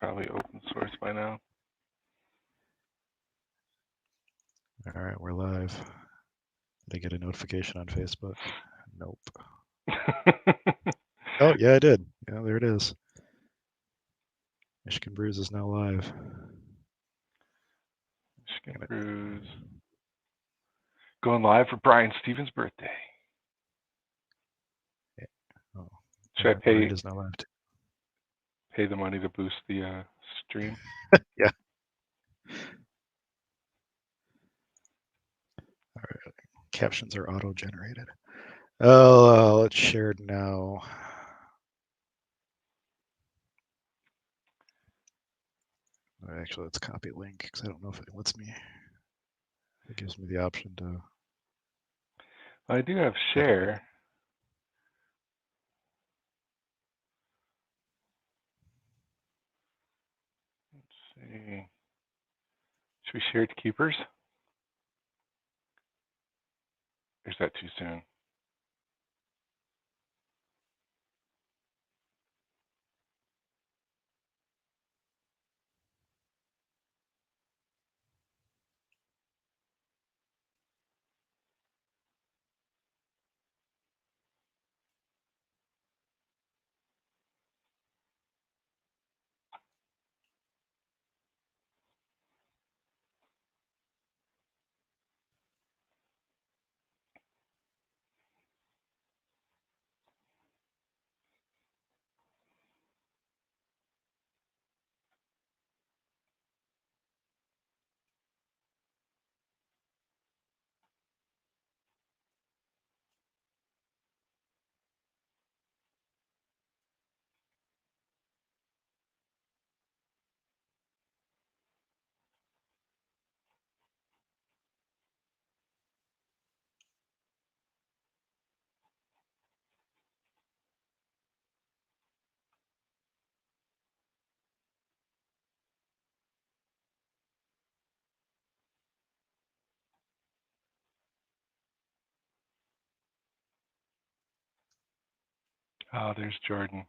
probably open source by now. All right, we're live. Did I get a notification on Facebook? Nope. Oh, yeah, I did. Yeah, there it is. Michigan Brews is now live. Michigan Brews. Going live for Brian Stevens' birthday. Yeah. Oh, should I pay? Is now live too. Pay the money to boost the stream. Yeah. All right. Captions are auto-generated. Oh, let's share it now. Actually, let's copy link because I don't know if it lets me. It gives me the option to. I do have share. Let's see. Should we share it to keepers? Or is that too soon? Oh, there's Jordan.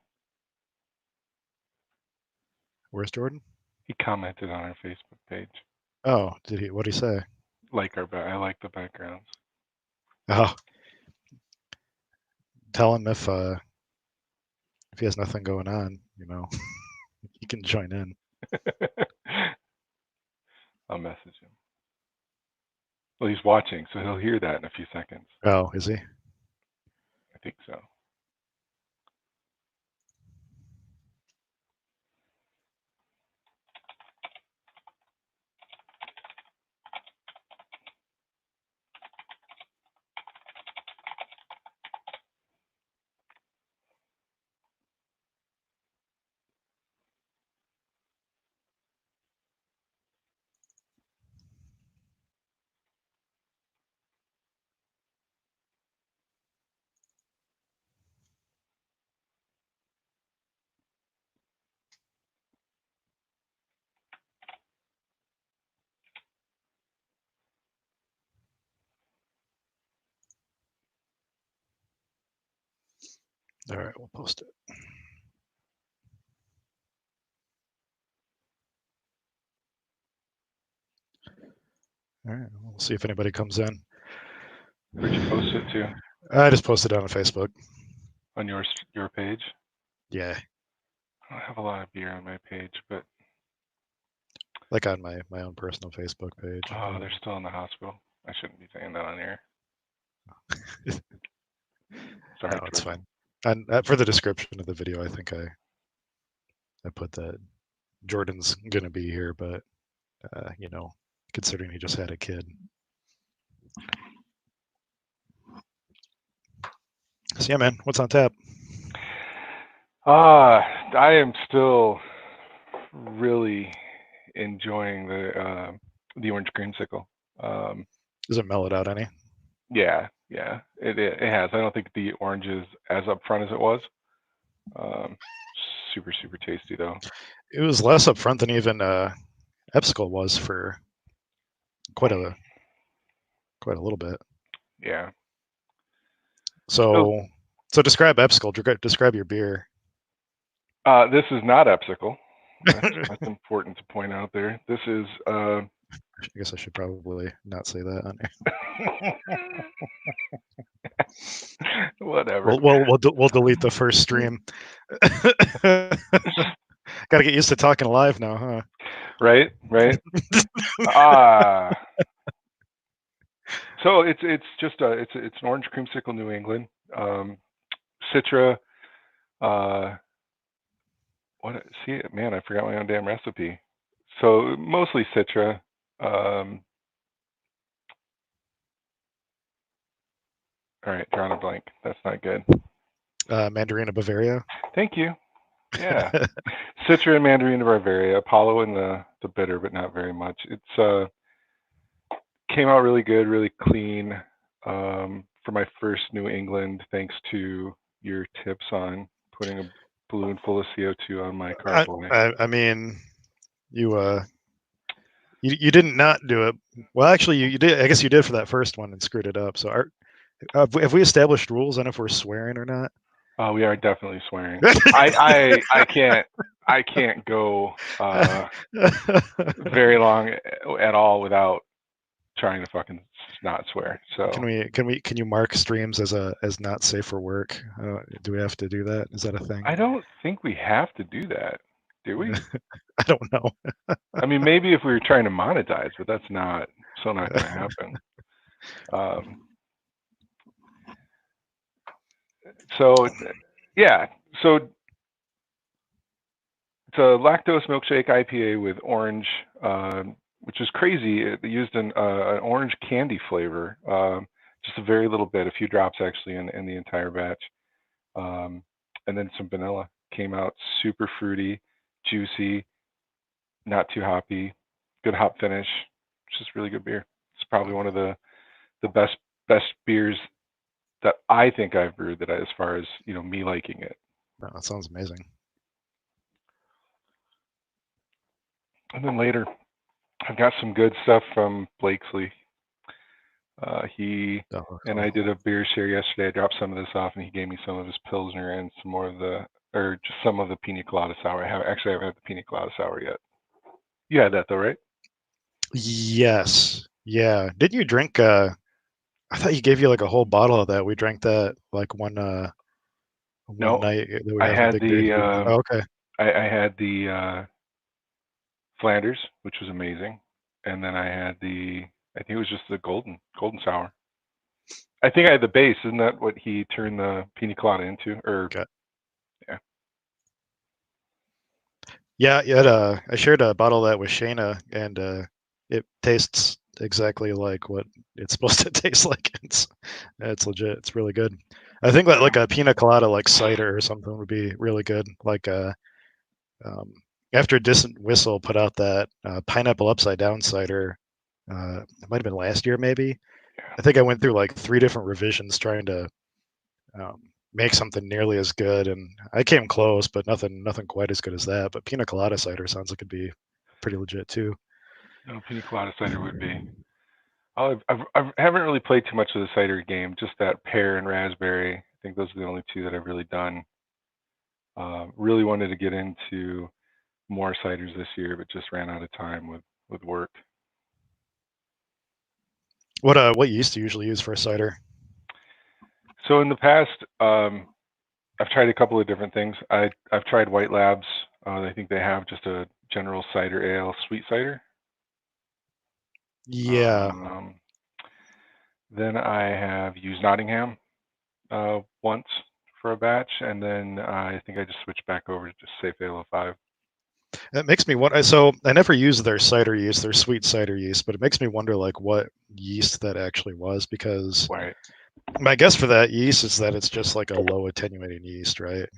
Where's Jordan? He commented on our Facebook page. Oh, did he? What did he say? I like the backgrounds. Oh, tell him if he has nothing going on, he can join in. I'll message him. Well, he's watching, so he'll hear that in a few seconds. Oh, is he? I think so. All right, we'll post it. All right, we'll see if anybody comes in. Where'd you post it to? I just posted it on Facebook. On your page? Yeah. I don't have a lot of beer on my page, but like on my own personal Facebook page. Oh, they're still in the hospital. I shouldn't be saying that on air. Sorry, no, it's fine. And for the description of the video, I think I put that Jordan's gonna be here, but considering he just had a kid. So yeah, man, what's on tap? I am still really enjoying the orange creamsicle. Does it mellow out any? Yeah, it has. I don't think the orange is as upfront as it was. Super tasty though. It was less upfront than even Epsicle was for quite a little bit. Yeah. So describe Epsicle. Describe your beer. This is not Epsicle. That's important to point out there. This is I guess I should probably not say that on here. whatever. We'll delete the first stream. Got to get used to talking live now, huh? Right. Ah. So it's just it's an orange creamsicle New England. Citra. What? See, man, I forgot my own damn recipe. So mostly Citra. All right, drawing a blank. That's not good. Mandarina Bavaria. Thank you. Yeah, Citra and Mandarina Bavaria. Apollo and the bitter, but not very much. It's came out really good, really clean. For my first New England, thanks to your tips on putting a balloon full of CO2 on my carboy. I mean, you didn't not do it. Well, actually, you did. I guess you did for that first one and screwed it up. So, have we established rules on if we're swearing or not? We are definitely swearing. I can't go very long at all without trying to fucking not swear. So can you mark streams as not safe for work? Do we have to do that? Is that a thing? I don't think we have to do that, do we? I don't know. I mean, maybe if we were trying to monetize, but that's not going to happen. So yeah, so it's a lactose milkshake IPA with orange, which is crazy. It used an orange candy flavor, just a very little bit, a few drops actually in the entire batch, and then some vanilla. Came out super fruity, juicy, not too hoppy, good hop finish. It's just really good beer. It's probably one of the best beers that I think I've brewed. As far as me liking it. Oh, that sounds amazing. And then later, I've got some good stuff from Blakesley. He and I did a beer share yesterday. I dropped some of this off, and he gave me some of his Pilsner and some more of just some of the Pina Colada Sour. I haven't had the Pina Colada Sour yet. You had that though, right? Yes. Yeah. Didn't you drink? I thought he gave you like a whole bottle of that. We drank that like one night. That we I had the. okay. I had the Flanders, which was amazing, and then I had I think it was just the golden sour. I think I had the base. Isn't that what he turned the Pina Colada into? Or okay. Yeah. Yeah. I shared a bottle of that with Shayna, and it tastes exactly like what it's supposed to taste like. It's legit. It's really good. I think that like a Pina Colada like cider or something would be really good. Like after Distant Whistle put out that pineapple upside down cider, it might have been last year maybe. I think I went through like 3 different revisions trying to make something nearly as good, and I came close, but nothing quite as good as that. But Pina Colada cider sounds like it'd be pretty legit too. No, Pina Colada cider would be. I haven't really played too much of the cider game. Just that pear and raspberry. I think those are the only 2 that I've really done. Really wanted to get into more ciders this year, but just ran out of time with work. What yeast do you usually use for a cider? So in the past, I've tried a couple of different things. I've tried White Labs. I think they have just a general cider ale, sweet cider. Yeah. Then I have used Nottingham once for a batch, and then I think I just switched back over to just Safe Ale 05. It makes me wonder. So I never used their cider yeast, their sweet cider yeast, but it makes me wonder like what yeast that actually was, because Right. my guess for that yeast is that it's just like a low attenuating yeast, right?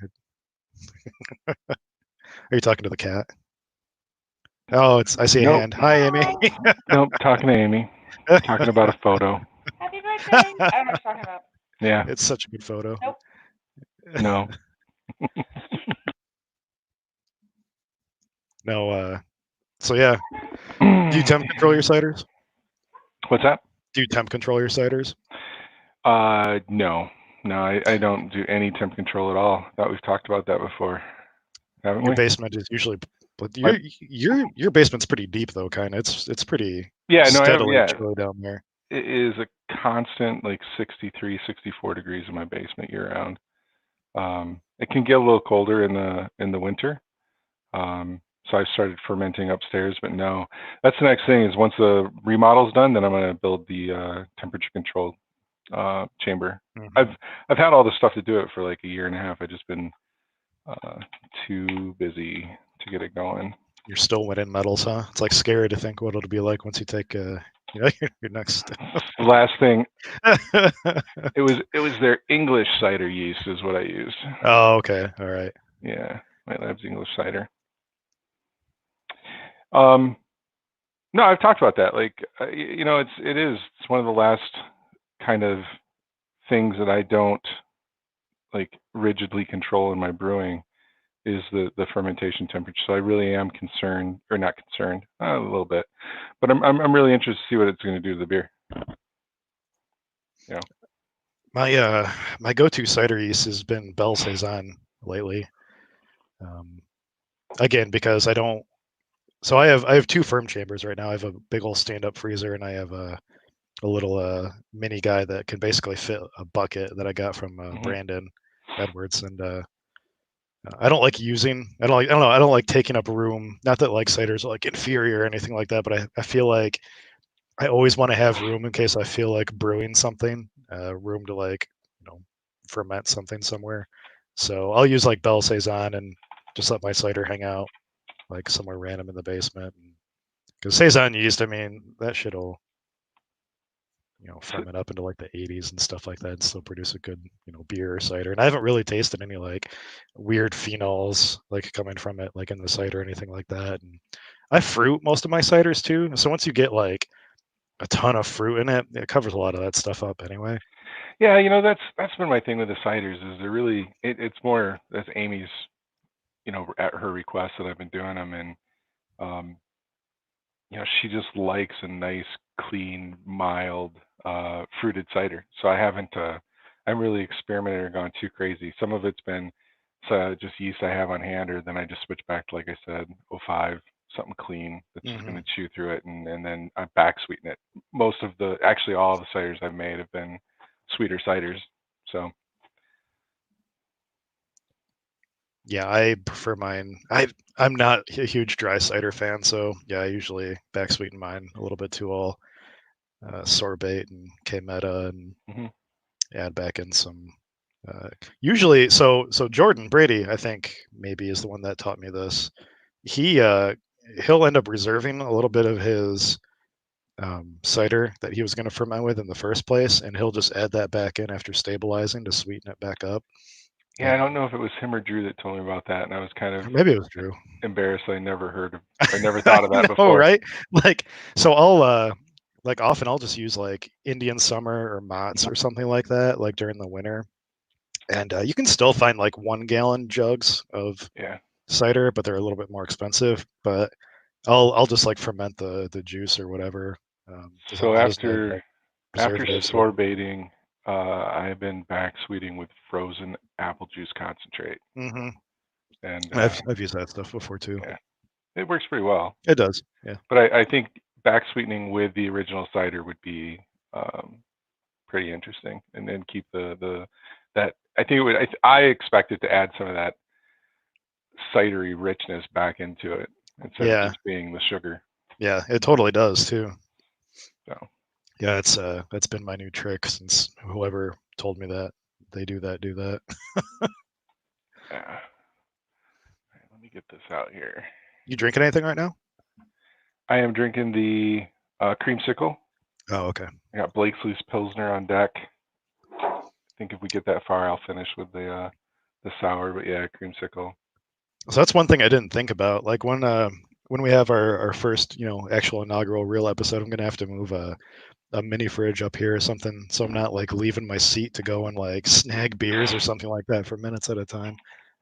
Are you talking to the cat? Oh, I see a hand. Hi, Amy. Nope, talking to Amy. Talking about a photo. Happy birthday! I don't know what you're talking about. Yeah. It's such a good photo. Nope. No. No. So yeah. Do you temp control your ciders? What's that? Do you temp control your ciders? No. I don't do any temp control at all. I thought we've talked about that before, haven't we? Your basement is usually But your basement's pretty deep though, kind of. It's pretty Yeah, no, I have, steadily yeah, chilly down there. it is a constant like 63, 64 degrees in my basement year round. It can get a little colder in the winter. So I started fermenting upstairs, but no, that's the next thing is once the remodel's done, then I'm going to build the temperature controlled chamber. Mhm. I've had all the stuff to do it for like a year and a half. I've just been too busy to get it going. You're still winning medals, huh? It's like scary to think what it'll be like once you take your next. The last thing, it was their English cider yeast is what I used. Oh, okay, all right. Yeah, my lab's English cider. No, I've talked about that. Like, it's one of the last kind of things that I don't like rigidly control in my brewing is the fermentation temperature. So I really am concerned, or not concerned, a little bit, but I'm really interested to see what it's going to do to the beer. My go-to cider yeast has been Belle Saison lately. Again, because I don't. So I have two firm chambers right now. I have a big old stand-up freezer, and I have a little mini guy that can basically fit a bucket that I got from Brandon Edwards. And I don't like using. I don't know. I don't like taking up room. Not that like ciders are like inferior or anything like that, but I feel like I always want to have room in case I feel like brewing something. Room to like ferment something somewhere. So I'll use like Belle Saison and just let my cider hang out like somewhere random in the basement. Because Saison yeast, I mean, that shit'll ferment up into like the 80s and stuff like that and still produce a good beer or cider. And I haven't really tasted any like weird phenols like coming from it like in the cider or anything like that. And I fruit most of my ciders too. So once you get like a ton of fruit in it, it covers a lot of that stuff up anyway. Yeah, that's been my thing with the ciders is they're really it's more that's Amy's, at her request that I've been doing them, and um, she just likes a nice, clean, mild, fruited cider. So I haven't really experimented or gone too crazy. Some of it's been just yeast I have on hand, or then I just switch back to, like I said, '05, something clean that's just going to chew through it, and then I back sweeten it. Actually all of the ciders I've made have been sweeter ciders. So Yeah, I prefer mine. I'm not a huge dry cider fan, so yeah, I usually back sweeten mine a little bit too all sorbate and K-Meta and add back in some. Usually, so Jordan Brady, I think maybe is the one that taught me this. He'll end up reserving a little bit of his cider that he was going to ferment with in the first place, and he'll just add that back in after stabilizing to sweeten it back up. yeah, I don't know if it was him or Drew that told me about that, and I was kind of Maybe it was Drew. embarrassed. I never thought of that know, before. Right? Like, so I'll like often I'll just use like Indian Summer or Mott's or something like that, like during the winter. And you can still find like 1 gallon jugs of cider, but they're a little bit more expensive. But I'll just like ferment the juice or whatever. So It doesn't have, after like, preservatives. sorbating, I've been back sweeting with frozen apple juice concentrate, and I've used that stuff before too. yeah, it works pretty well. It does, yeah. But I think back sweetening with the original cider would be pretty interesting, and then keep that. I think it would. I expect it to add some of that cidery richness back into it instead of just being the sugar. Yeah, it totally does too. So yeah, that's been my new trick since whoever told me that they do that. yeah. Right, let me get this out here. You drinking anything right now? I am drinking the creamsicle. Oh, okay. I got Blakesley's Pilsner on deck. I think if we get that far, I'll finish with the sour. But yeah, creamsicle. So that's one thing I didn't think about. Like when we have our first actual inaugural real episode, I'm gonna have to move a mini fridge up here or something, so I'm not like leaving my seat to go and like snag beers or something like that for minutes at a time.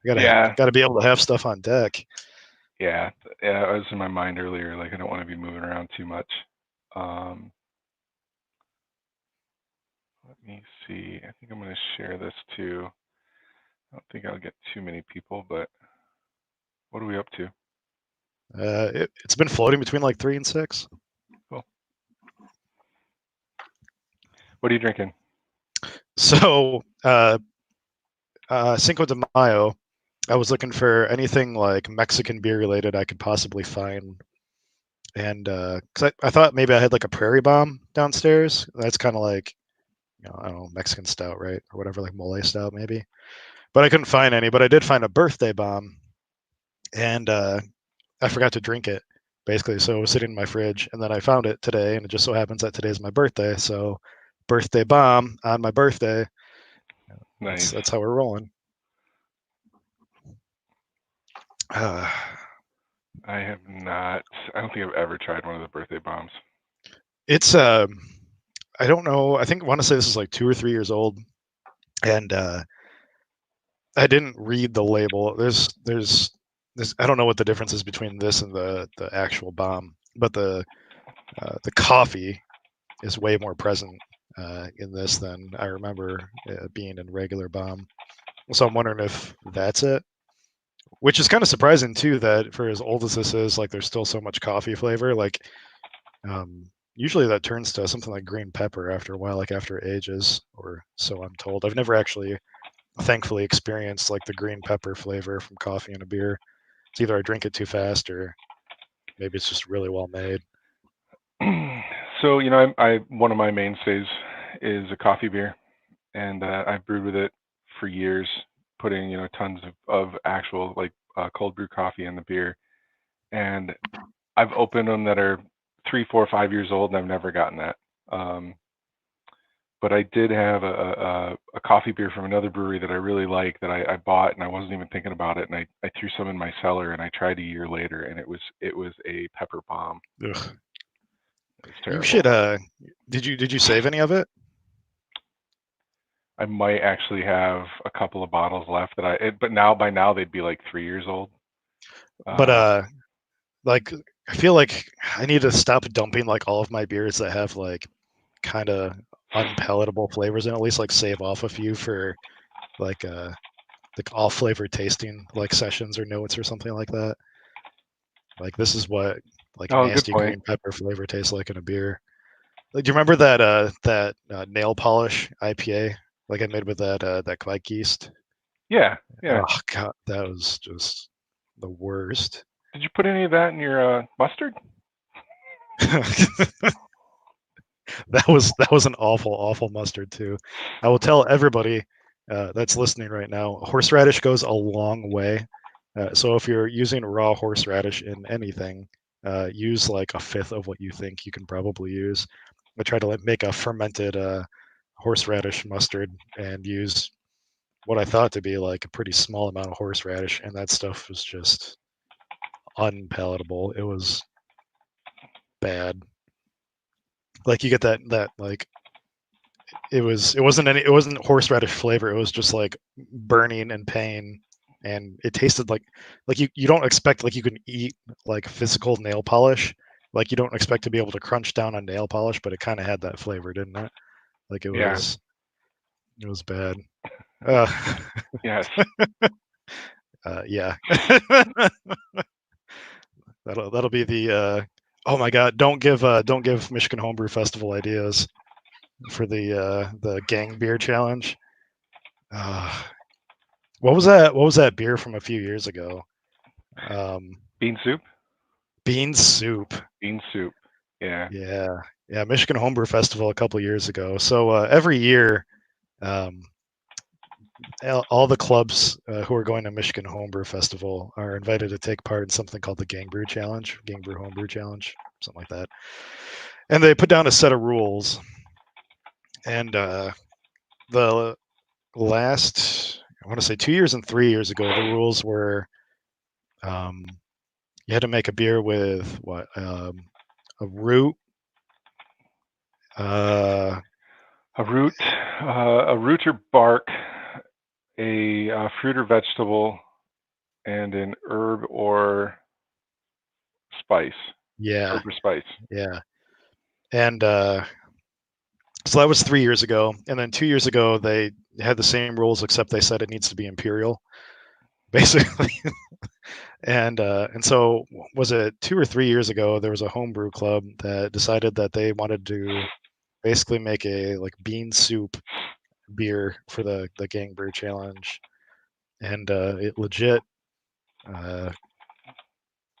I gotta be able to have stuff on deck. Yeah, I was in my mind earlier. Like I don't want to be moving around too much. Let me see. I think I'm going to share this too. I don't think I'll get too many people, but what are we up to? It's been floating between like 3 and 6. Cool. What are you drinking? So Cinco de Mayo, I was looking for anything like Mexican beer related I could possibly find, and because I thought maybe I had like a Prairie Bomb downstairs. That's kind of like, I don't know, Mexican stout, right, or whatever, like mole stout maybe. But I couldn't find any. But I did find a Birthday Bomb, and I forgot to drink it basically. So it was sitting in my fridge, and then I found it today, and it just so happens that today's my birthday. So Birthday Bomb on my birthday. Nice. That's how we're rolling. I have not. I don't think I've ever tried one of the Birthday Bombs. It's I don't know. I want to say this is like 2 or 3 years old, and I didn't read the label. There's I don't know what the difference is between this and the actual bomb, but the coffee is way more present in this than I remember being in regular bomb. So I'm wondering if that's it. Which is kind of surprising too, that for as old as this is, like there's still so much coffee flavor. Like usually that turns to something like green pepper after a while, like after it ages, or so I'm told. I've never actually, thankfully, experienced like the green pepper flavor from coffee in a beer. It's either I drink it too fast or maybe it's just really well made. So I one of my mainstays is a coffee beer, and I've brewed with it for years, putting tons of actual like cold brew coffee in the beer, and I've opened them that are 3, 4, 5 years old, and I've never gotten that. But I did have a coffee beer from another brewery that I really like that I bought, and I wasn't even thinking about it, and I threw some in my cellar, and I tried a year later, and it was a pepper bomb. Ugh. It's terrible. You should. Did you save any of it? I might actually have a couple of bottles left but by now they'd be like 3 years old. But like I feel like I need to stop dumping like all of my beers that have like kind of unpalatable flavors, and at least like save off a few for like all flavor tasting like sessions or notes or something like that. Like this is what like nasty green pepper flavor tastes like in a beer. Like, do you remember that nail polish IPA like I made with that Kvike yeast? Yeah. Oh god, that was just the worst. Did you put any of that in your mustard? That was an awful mustard too. I will tell everybody that's listening right now, horseradish goes a long way. So if you're using raw horseradish in anything, use like a fifth of what you think you can probably use. I try to make a fermented horseradish mustard and use what I thought to be like a pretty small amount of horseradish, and that stuff was just unpalatable. It was bad. Like you get that like it wasn't horseradish flavor. It was just like burning and pain, and it tasted like you don't expect like you can eat like physical nail polish. Like you don't expect to be able to crunch down on nail polish, but it kind of had that flavor, didn't it? Like it was bad. Yes. Yeah. That'll be the oh my god, don't give Michigan Homebrew Festival ideas for the gang beer challenge. What was that beer from a few years ago? Bean soup. Bean soup. Bean soup. Yeah. Yeah. Michigan Homebrew Festival a couple years ago. So every year, all the clubs who are going to Michigan Homebrew Festival are invited to take part in something called the Gang Brew Challenge, Gang Brew Homebrew Challenge, something like that. And they put down a set of rules. And the last, I want to say 2 years and 3 years ago, the rules were you had to make a beer with what a root, a root or bark, a fruit or vegetable, and an herb or spice. Yeah. Herb or spice. Yeah. And so that was 3 years ago. And then 2 years ago, they had the same rules, except they said it needs to be imperial. basically. And so was it 2 or 3 years ago? There was a homebrew club that decided that they wanted to basically make a like bean soup beer for the gang brew challenge, and it legit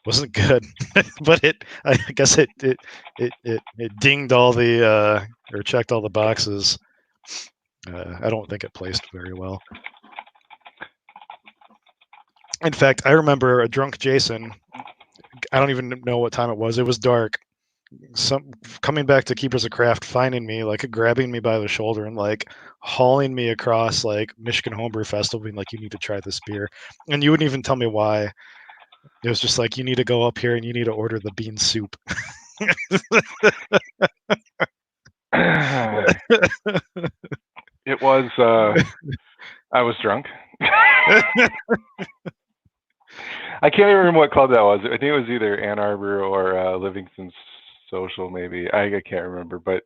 wasn't good, but I guess it dinged all the or checked all the boxes. I don't think it placed very well. In fact, I remember a drunk Jason. I don't even know what time it was. It was dark. Coming back to Keepers of Craft, finding me, like grabbing me by the shoulder and like hauling me across like Michigan Homebrew Festival, being like, "You need to try this beer," and you wouldn't even tell me why. It was just like, "You need to go up here and you need to order the bean soup." It was. I was drunk. I can't even remember what club that was. I think it was either Ann Arbor or Livingston Social, maybe. I can't remember, but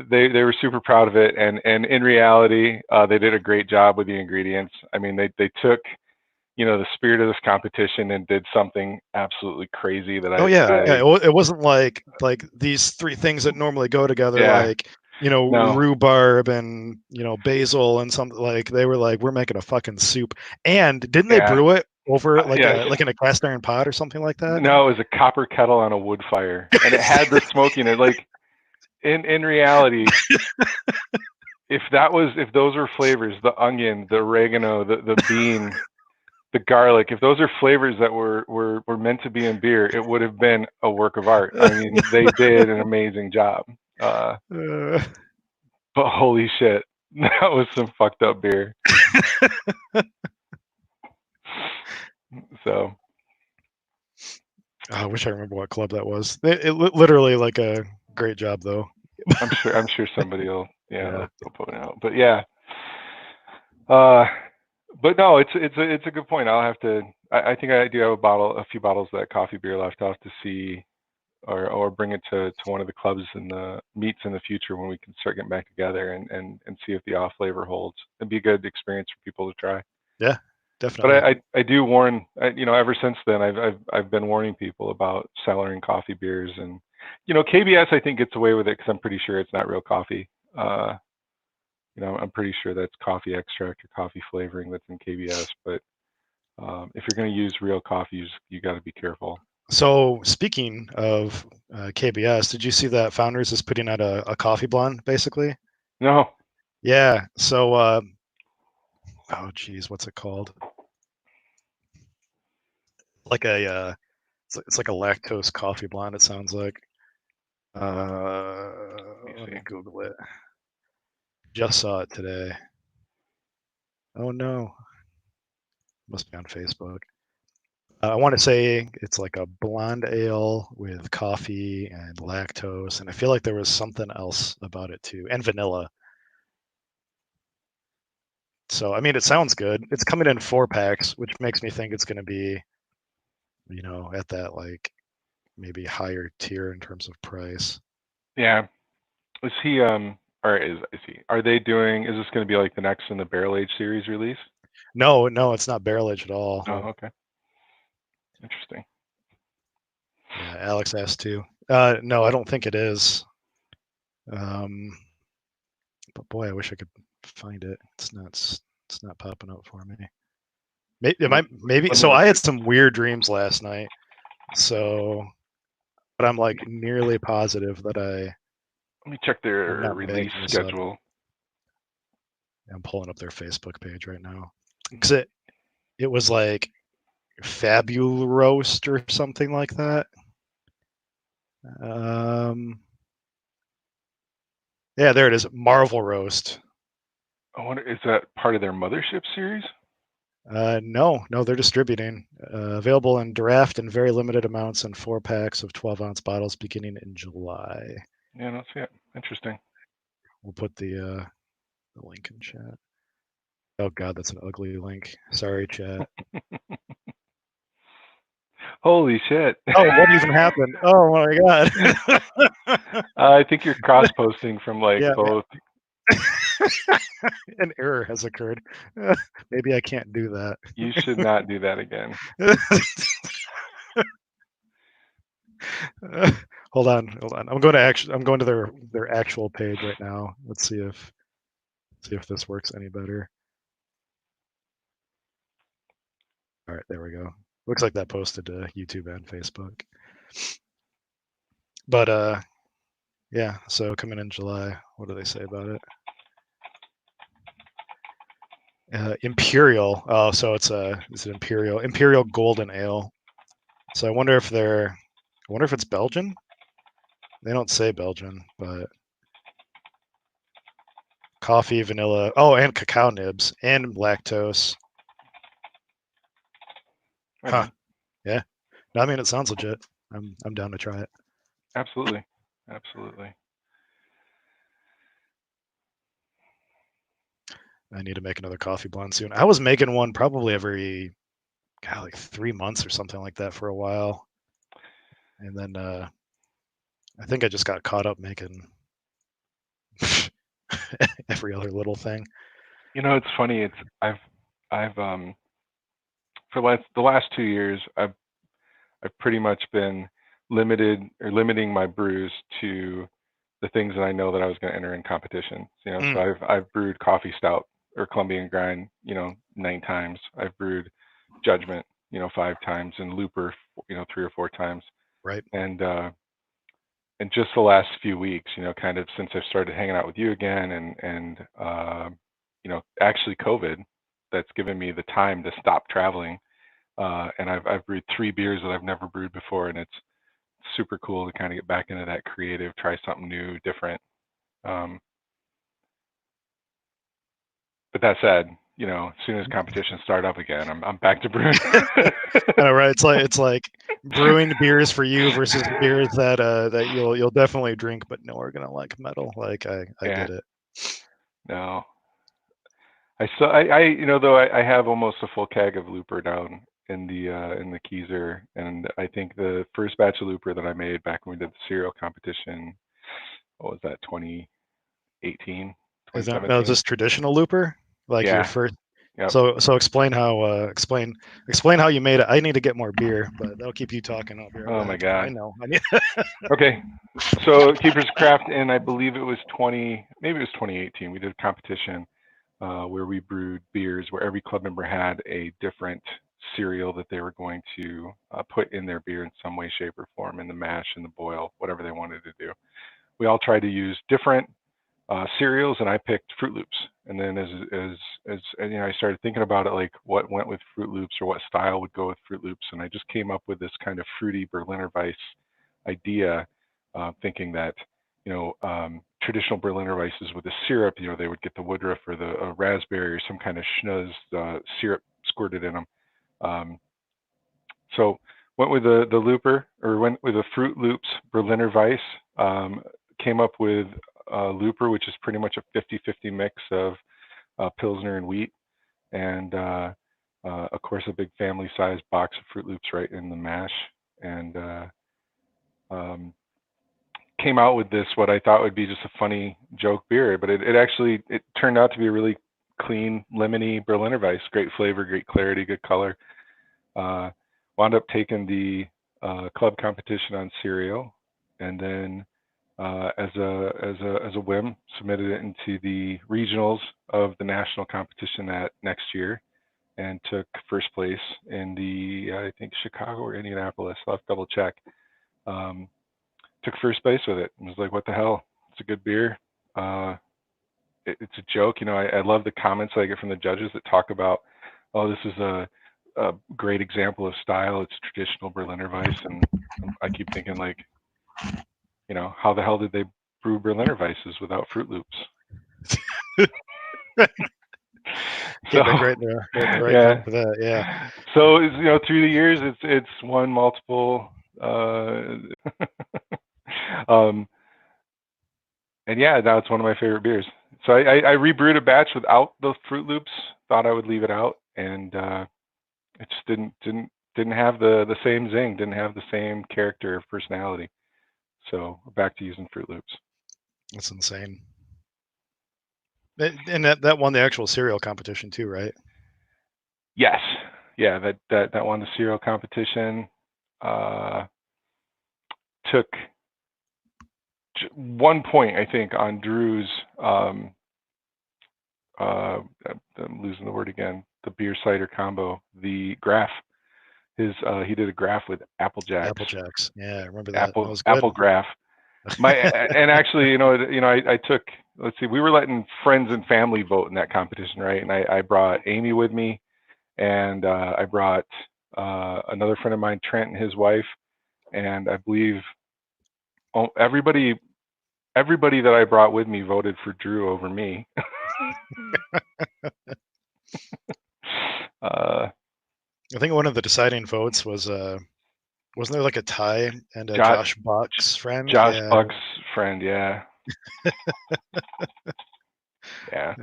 they were super proud of it, and in reality, they did a great job with the ingredients. I mean, they took the spirit of this competition and did something absolutely crazy that it wasn't like these three things that normally go together, like rhubarb and basil and something. Like they were like, we're making a fucking soup. And didn't they brew it over like in a cast iron pot or something like that? No, it was a copper kettle on a wood fire, and it had the smoke in it. Like in reality, if those were flavors, the onion, the oregano, the bean, the garlic, if those are flavors that were meant to be in beer, it would have been a work of art. I mean, they did an amazing job. But holy shit, that was some fucked up beer. So I wish I remember what club that was. It literally like a great job though. I'm sure somebody will they'll put it out. But yeah. But no, it's a good point. I'll have to. I think I do have a few bottles of that coffee beer left. I'll have to see, or bring it to one of the clubs and the meets in the future when we can start getting back together and see if the off flavor holds. It'd be a good experience for people to try. Yeah, definitely. But I do warn. Ever since then, I've been warning people about cellaring coffee beers, and KBS I think gets away with it because I'm pretty sure it's not real coffee. I'm pretty sure that's coffee extract or coffee flavoring that's in KBS. But if you're going to use real coffee, you got to be careful. So speaking of KBS, did you see that Founders is putting out a coffee blonde, basically? No. Yeah. So, oh geez, what's it called? Like it's like a lactose coffee blonde. It sounds like. Let me Google it. Just saw it today. Oh no. Must be on Facebook. I want to say it's like a blonde ale with coffee and lactose, and I feel like there was something else about it too, and vanilla. So I mean, it sounds good. It's coming in 4-packs, which makes me think it's going to be, at that like maybe higher tier in terms of price. Yeah. Is he or is he? Are they doing? Is this going to be like the next in the Barrel Age series release? No, it's not barrel aged at all. Oh, okay. Interesting. Yeah, Alex asked too. No, I don't think it is. But boy, I wish I could find it. It's not popping up for me. Maybe. So I had some weird dreams last night. So, but I'm like nearly positive that Let me check their release schedule. I'm pulling up their Facebook page right now because it was like Fabulous Roast or something like that. Yeah, there it is. Marvel Roast. I wonder, is that part of their Mothership series? No, they're distributing. Available in draft in very limited amounts in 4-packs of 12-ounce bottles beginning in July. Yeah, that's it. Interesting. We'll put the link in chat. Oh God, that's an ugly link. Sorry, chat. Holy shit. Oh, what even happened? Oh my God. I think you're cross-posting from both. An error has occurred. Maybe I can't do that. You should not do that again. Hold on. I'm going to their actual page right now. Let's see if this works any better. All right, there we go. Looks like that posted to YouTube and Facebook. But yeah, so coming in July, what do they say about it? Imperial. Oh, so is it Imperial Golden Ale. So I wonder if it's Belgian. They don't say Belgian, but coffee, vanilla. Oh, and cacao nibs and lactose. Huh. Yeah. No, I mean, it sounds legit. I'm down to try it. Absolutely. I need to make another coffee blend soon. I was making one probably every, like 3 months or something like that for a while, and then I think I just got caught up making every other little thing. It's funny. I've for the last 2 years, I've pretty much been limiting my brews to the things that I know that I was going to enter in competition. So I've brewed coffee stout or Colombian grind, 9 times. I've brewed Judgment, 5 times, and Looper, 3 or 4 times. Right. And just the last few weeks, kind of since I've started hanging out with you again, and actually COVID, that's given me the time to stop traveling. And I've brewed 3 beers that I've never brewed before, and it's super cool to kind of get back into that creative, try something new, different. But that said, as soon as competitions start up again, I'm back to brewing. I know, right? It's like brewing beers for you versus beers that you'll definitely drink, but no, we're gonna like metal. Like I get it. No. Though I have almost a full keg of Looper down in the Keezer, and I think the first batch of Looper that I made back when we did the cereal competition, what was that, 2018, Is 2017? that just traditional Looper? Like your first? Yep. So explain how explain how you made it. I need to get more beer, but that'll keep you talking. I'll be right back. My God. I know. Okay. So Keeper's Craft, and I believe it was 2018. We did a competition where we brewed beers where every club member had a different cereal that they were going to put in their beer in some way, shape, or form, in the mash, in the boil, whatever they wanted to do. We all tried to use different cereals, and I picked Fruit Loops. And then as I started thinking about it, like what went with Fruit Loops or what style would go with Fruit Loops, and I just came up with this kind of fruity Berliner Weiss idea, thinking that traditional Berliner Weisses with the syrup, they would get the Woodruff or the raspberry or some kind of schnuzz syrup squirted in them. So went with the Looper, or went with the Fruit Loops Berliner Weiss. Came up with Looper, which is pretty much a 50-50 mix of Pilsner and wheat, and of course a big family-sized box of Fruit Loops right in the mash, and came out with this, what I thought would be just a funny joke beer, but it turned out to be a really clean, lemony Berliner Weiss. Great flavor, great clarity, good color. Wound up taking the club competition on cereal, and then as a whim, submitted it into the regionals of the national competition that next year, and took first place in the I think Chicago or Indianapolis. I'll have to double check. Took first base with it. I was like, what the hell? It's a good beer. It's a joke. I love the comments I get from the judges that talk about, oh, this is a great example of style. It's traditional Berliner Weiss. And I keep thinking, like, how the hell did they brew Berliner Weisses without Fruit Loops? Getting right in the right time for that, yeah. So through the years, it's won multiple. And yeah, now it's one of my favorite beers. So I rebrewed a batch without the Fruit Loops. Thought I would leave it out, and it just didn't have the same zing. Didn't have the same character or personality. So we're back to using Fruit Loops. That's insane. And that won the actual cereal competition too, right? Yes, yeah, that won the cereal competition. Took 1 point, I think, on Drew's. I'm losing the word again. The beer cider combo, the graph. He did a graph with Apple Jacks. Apple Jacks. Yeah, I remember that. That was good. Apple graph. And actually, I took. Let's see, we were letting friends and family vote in that competition, right? And I brought Amy with me, and I brought another friend of mine, Trent, and his wife, and I believe everybody that I brought with me voted for Drew over me. I think one of the deciding votes was wasn't there like a tie and a Josh Buck's friend? Josh Buck's friend, yeah. Yeah.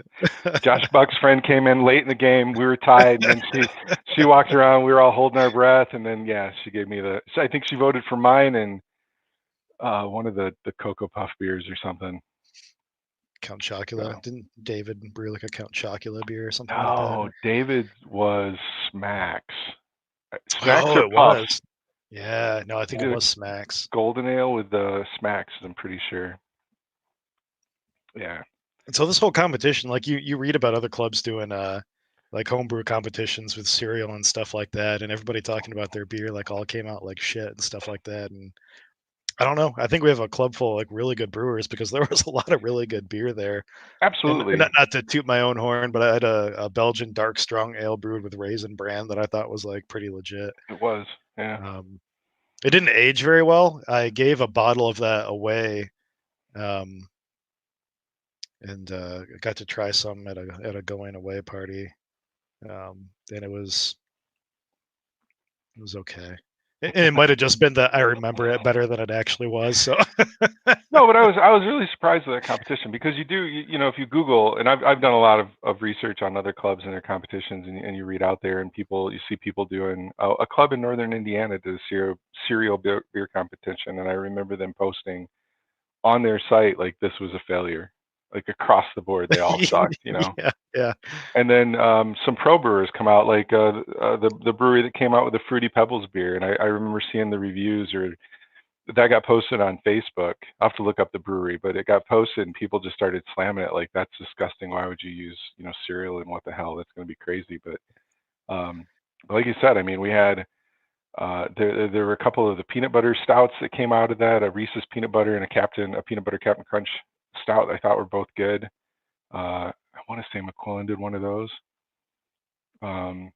Josh Buck's friend came in late in the game. We were tied, and then she walked around. We were all holding our breath, and then she gave me I think she voted for mine and one of the Cocoa Puff beers or something. Count Chocula. So. Didn't David brew like a Count Chocula beer or something like that? No, David was Smacks. Smacks or it Puff? Was. Yeah, no, I think it was Smacks. Golden Ale with the Smacks, I'm pretty sure. Yeah. And so this whole competition, like you read about other clubs doing like homebrew competitions with cereal and stuff like that, and everybody talking about their beer like all came out like shit and stuff like that. And I don't know. I think we have a club full of like really good brewers because there was a lot of really good beer there. Absolutely. And not to toot my own horn, but I had a Belgian dark strong ale brewed with raisin bran that I thought was like pretty legit. It was, yeah. It didn't age very well. I gave a bottle of that away, and got to try some at a going away party, and it was okay. It might have just been that I remember it better than it actually was. So no, but I was really surprised with that competition because if you Google, and I've done a lot of research on other clubs and their competitions, and you read out there and you see people doing a club in Northern Indiana did a cereal beer competition, and I remember them posting on their site like this was a failure, like across the board they all sucked, Yeah. And then some pro brewers come out, like the brewery that came out with the Fruity Pebbles beer, and I remember seeing the reviews or that got posted on Facebook. I'll have to look up the brewery, but it got posted and people just started slamming it like that's disgusting. Why would you use cereal and what the hell? That's going to be crazy. But like you said, I mean, we had there were a couple of the peanut butter stouts that came out of that, a Reese's peanut butter and a peanut butter Captain Crunch stout. I thought were both good. I want to say McQuillan did one of those. I'm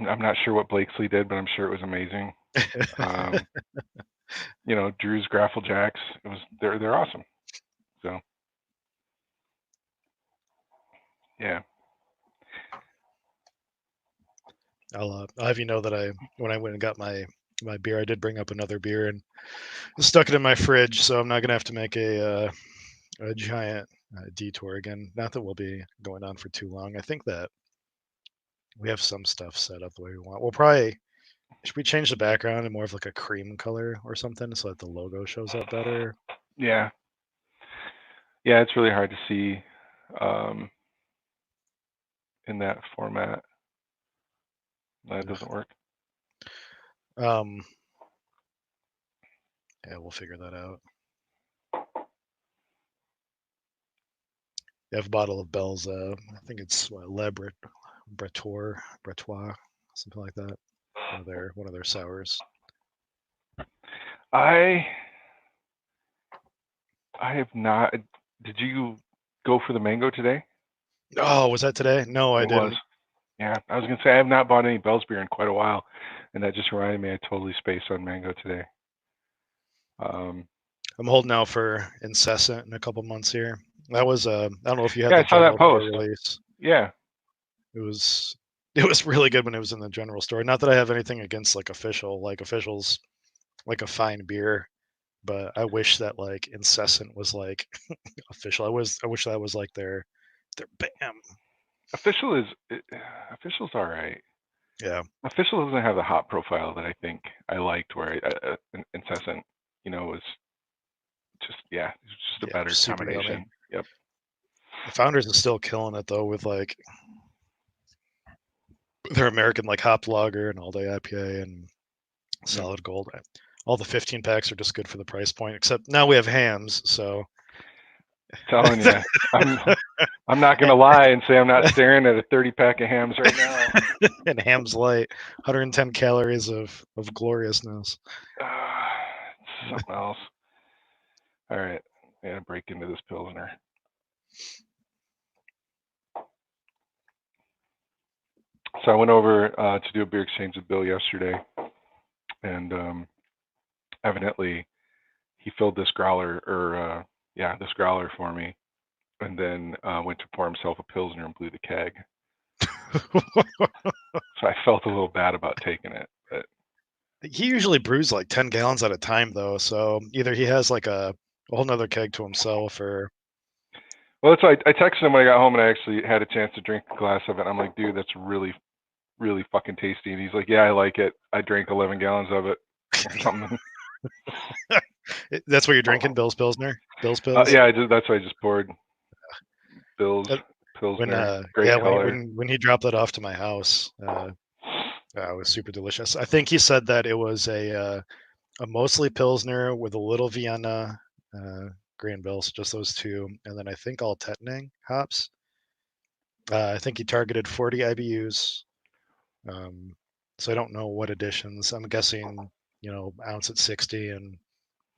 not sure what Blakesley did, but I'm sure it was amazing. Drew's Graffle Jacks. They're awesome. So yeah. I'll have you know that when I went and got my beer, I did bring up another beer and stuck it in my fridge, so I'm not gonna have to make a giant detour again. Not that we'll be going on for too long. I think that we have some stuff set up the way we want. We'll probably should we change the background to more of like a cream color or something so that the logo shows up better? Yeah, it's really hard to see in that format. That doesn't work. Yeah, we'll figure that out. You have a bottle of Bell's, I think it's Le Bretois, something like that. One of their sours. I have not. Did you go for the mango today? Oh, was that today? No, I didn't. Yeah, I was gonna say I have not bought any Bell's beer in quite a while, and that just reminded me I totally spaced on mango today. I'm holding out for Incessant in a couple months here. That was I don't know if you had the general store release. Yeah, it was really good when it was in the general store. Not that I have anything against like Official's like a fine beer, but I wish that like Incessant was like Official. I wish that was like their bam. Official's all right. Yeah. Official doesn't have the hop profile that I think I liked, where Incessant, was just better super yummy. combination. Yep. The Founders is still killing it though with like their American like hopped lager and all day IPA and solid gold. All the 15 packs are just good for the price point, except now we have hams. So Telling you, I'm not gonna lie and say I'm not staring at a 30 pack of hams right now. And hams light, 110 calories of gloriousness. Something else. All right, I gotta break into this Pilsner. So I went over to do a beer exchange with Bill yesterday, and evidently he filled this growler, this growler for me, and then went to pour himself a Pilsner and blew the keg. So I felt a little bad about taking it. But he usually brews like 10 gallons at a time, though. So either he has like a whole nother keg to himself, or well, that's why I texted him when I got home, and I actually had a chance to drink a glass of it. I'm like, dude, that's really, really fucking tasty. And he's like, yeah, I like it. I drank 11 gallons of it or something. That's what you're drinking, Bill's Pilsner? Bill's Pils? Yeah, that's why I just poured Bill's Pilsner. Great color. When he dropped that off to my house, it was super delicious. I think he said that it was a mostly Pilsner with a little Vienna, Green Bills, just those two, and then I think all Tettnang hops. I think he targeted 40 IBUs. So I don't know what additions. I'm guessing, ounce at 60 and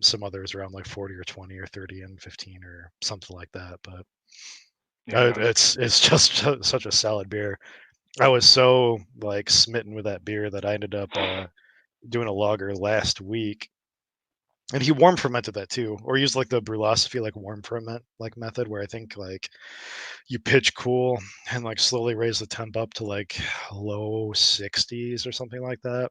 some others around like 40 or 20 or 30 and 15 or something like that. But it's just such a solid beer. I was so like smitten with that beer that I ended up doing a lager last week, and he warm fermented that too, or used like the Brulosophy like warm ferment like method, where I think like you pitch cool and like slowly raise the temp up to like low 60s or something like that,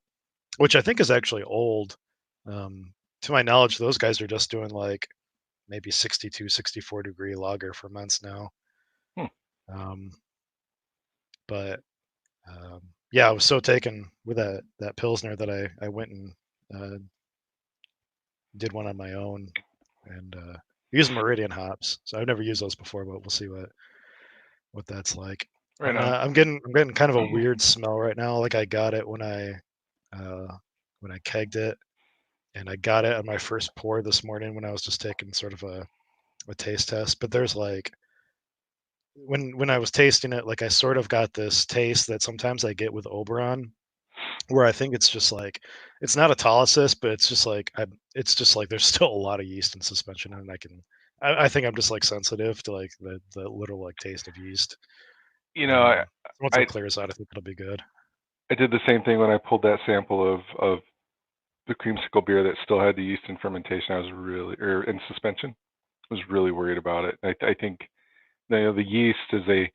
which I think is actually old. To my knowledge, those guys are just doing like maybe 62, 64 degree lager ferments now. But yeah, I was so taken with that Pilsner that I went and did one on my own and used Meridian hops. So I've never used those before, but we'll see what that's like. Right I'm getting kind of a weird smell right now. Like I got it when I kegged it, and I got it on my first pour this morning when I was just taking sort of a taste test. But there's like when I was tasting it, like I sort of got this taste that sometimes I get with Oberon, where I think it's just like it's not autolysis, but it's just like there's still a lot of yeast in suspension, and I think I'm just like sensitive to like the literal like taste of yeast. Once it clears out, I think it'll be good. I did the same thing when I pulled that sample of the creamsicle beer that still had the yeast in fermentation. I was in suspension. I was really worried about it. I think the yeast as they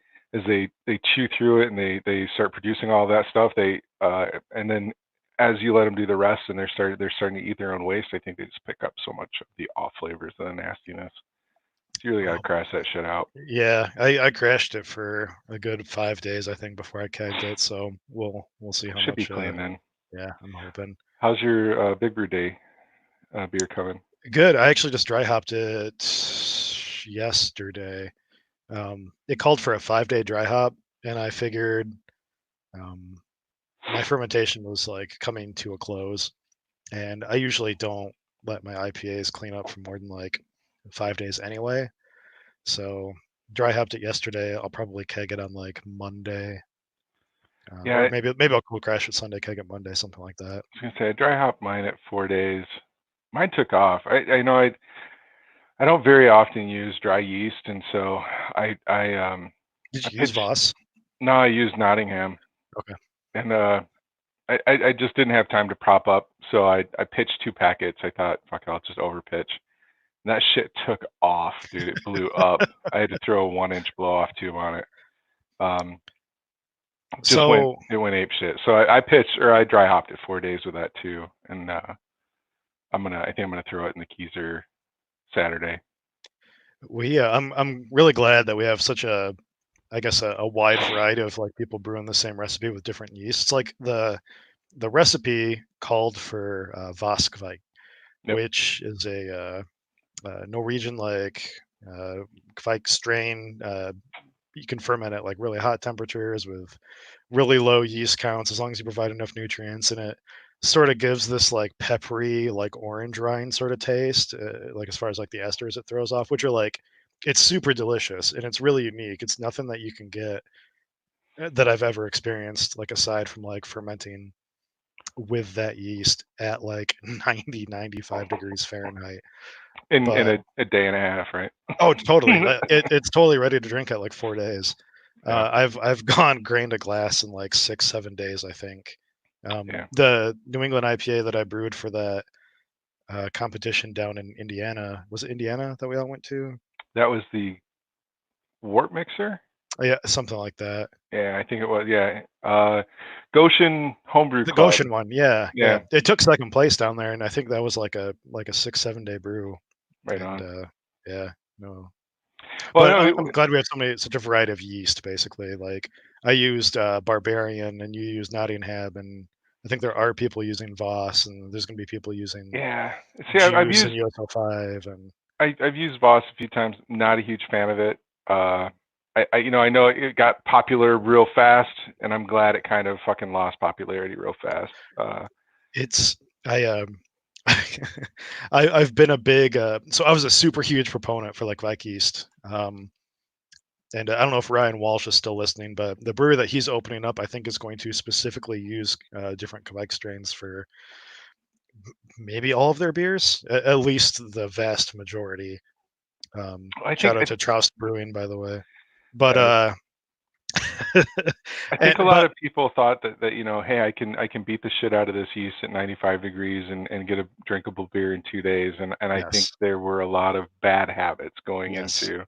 chew through it and they start producing all that stuff. And then as you let them do the rest and they're starting to eat their own waste, I think they just pick up so much of the off flavors and the nastiness. So you really gotta crash that shit out. Yeah, I crashed it for a good 5 days, I think, before I kegged it. So we'll see how Should much. Be clean then. Yeah, I'm hoping. How's your Big Brew Day beer coming? Good. I actually just dry hopped it yesterday. It called for a 5-day dry hop, and I figured my fermentation was like coming to a close, and I usually don't let my IPAs clean up for more than like 5 days anyway. So dry hopped it yesterday. I'll probably keg it on like Monday. Or maybe I'll cool crash it Sunday, keg it Monday, something like that. I was gonna say I dry hopped mine at 4 days. Mine took off. I know I don't very often use dry yeast, and so Did you use Voss? No, I used Nottingham. Okay. And I just didn't have time to prop up, so I pitched 2 packets. I thought, fuck it, I'll just over pitch. And that shit took off, dude. It blew up. I had to throw a 1-inch blow off tube on it. It went ape shit. So I dry hopped it 4 days with that too, and I think I'm gonna throw it in the Keezer Saturday. Well, yeah, I'm really glad that we have such a wide variety of like people brewing the same recipe with different yeasts. It's like the recipe called for Voskvite, which is a Norwegian Kvike strain. You can ferment at like really hot temperatures with really low yeast counts as long as you provide enough nutrients, and it sort of gives this like peppery, like orange rind sort of taste, like as far as like the esters it throws off, which are like, it's super delicious and it's really unique. It's nothing that you can get that I've ever experienced, like aside from like fermenting with that yeast at like 90, 95 degrees Fahrenheit. in But a day and a half, right? oh, totally. It's totally ready to drink at like 4 days. Yeah. I've gone grain to glass in like 6-7 days, I think. Yeah. The New England IPA that I brewed for that competition down in Indiana, was it Indiana that we all went to? That was the wort mixer. Yeah, something like that. Yeah, I think it was. Yeah, Goshen Homebrew The Club. Goshen one, yeah. It took second place down there, and I think that was like a 6-7 day brew. Right And on. yeah, no. Well, But no, I'm glad we have such a variety of yeast. Basically, like I used Barbarian, and you used Nottingham, and I think there are people using Voss, and there's going to be people using yeah. See, I've Juice used and USL5, and I've used Voss a few times. Not a huge fan of it. I know it got popular real fast, and I'm glad it kind of fucking lost popularity real fast. it's I've been a big so I was a super huge proponent for like Vike Yeast. And I don't know if Ryan Walsh is still listening, but the brewery that he's opening up, I think, is going to specifically use different Kvike strains for maybe all of their beers, at least the vast majority. I Shout think out to Troust Brewing, by the way. But I think a lot of people thought that hey, I can beat the shit out of this yeast at 95 degrees and get a drinkable beer in 2 days, and I think there were a lot of bad habits going into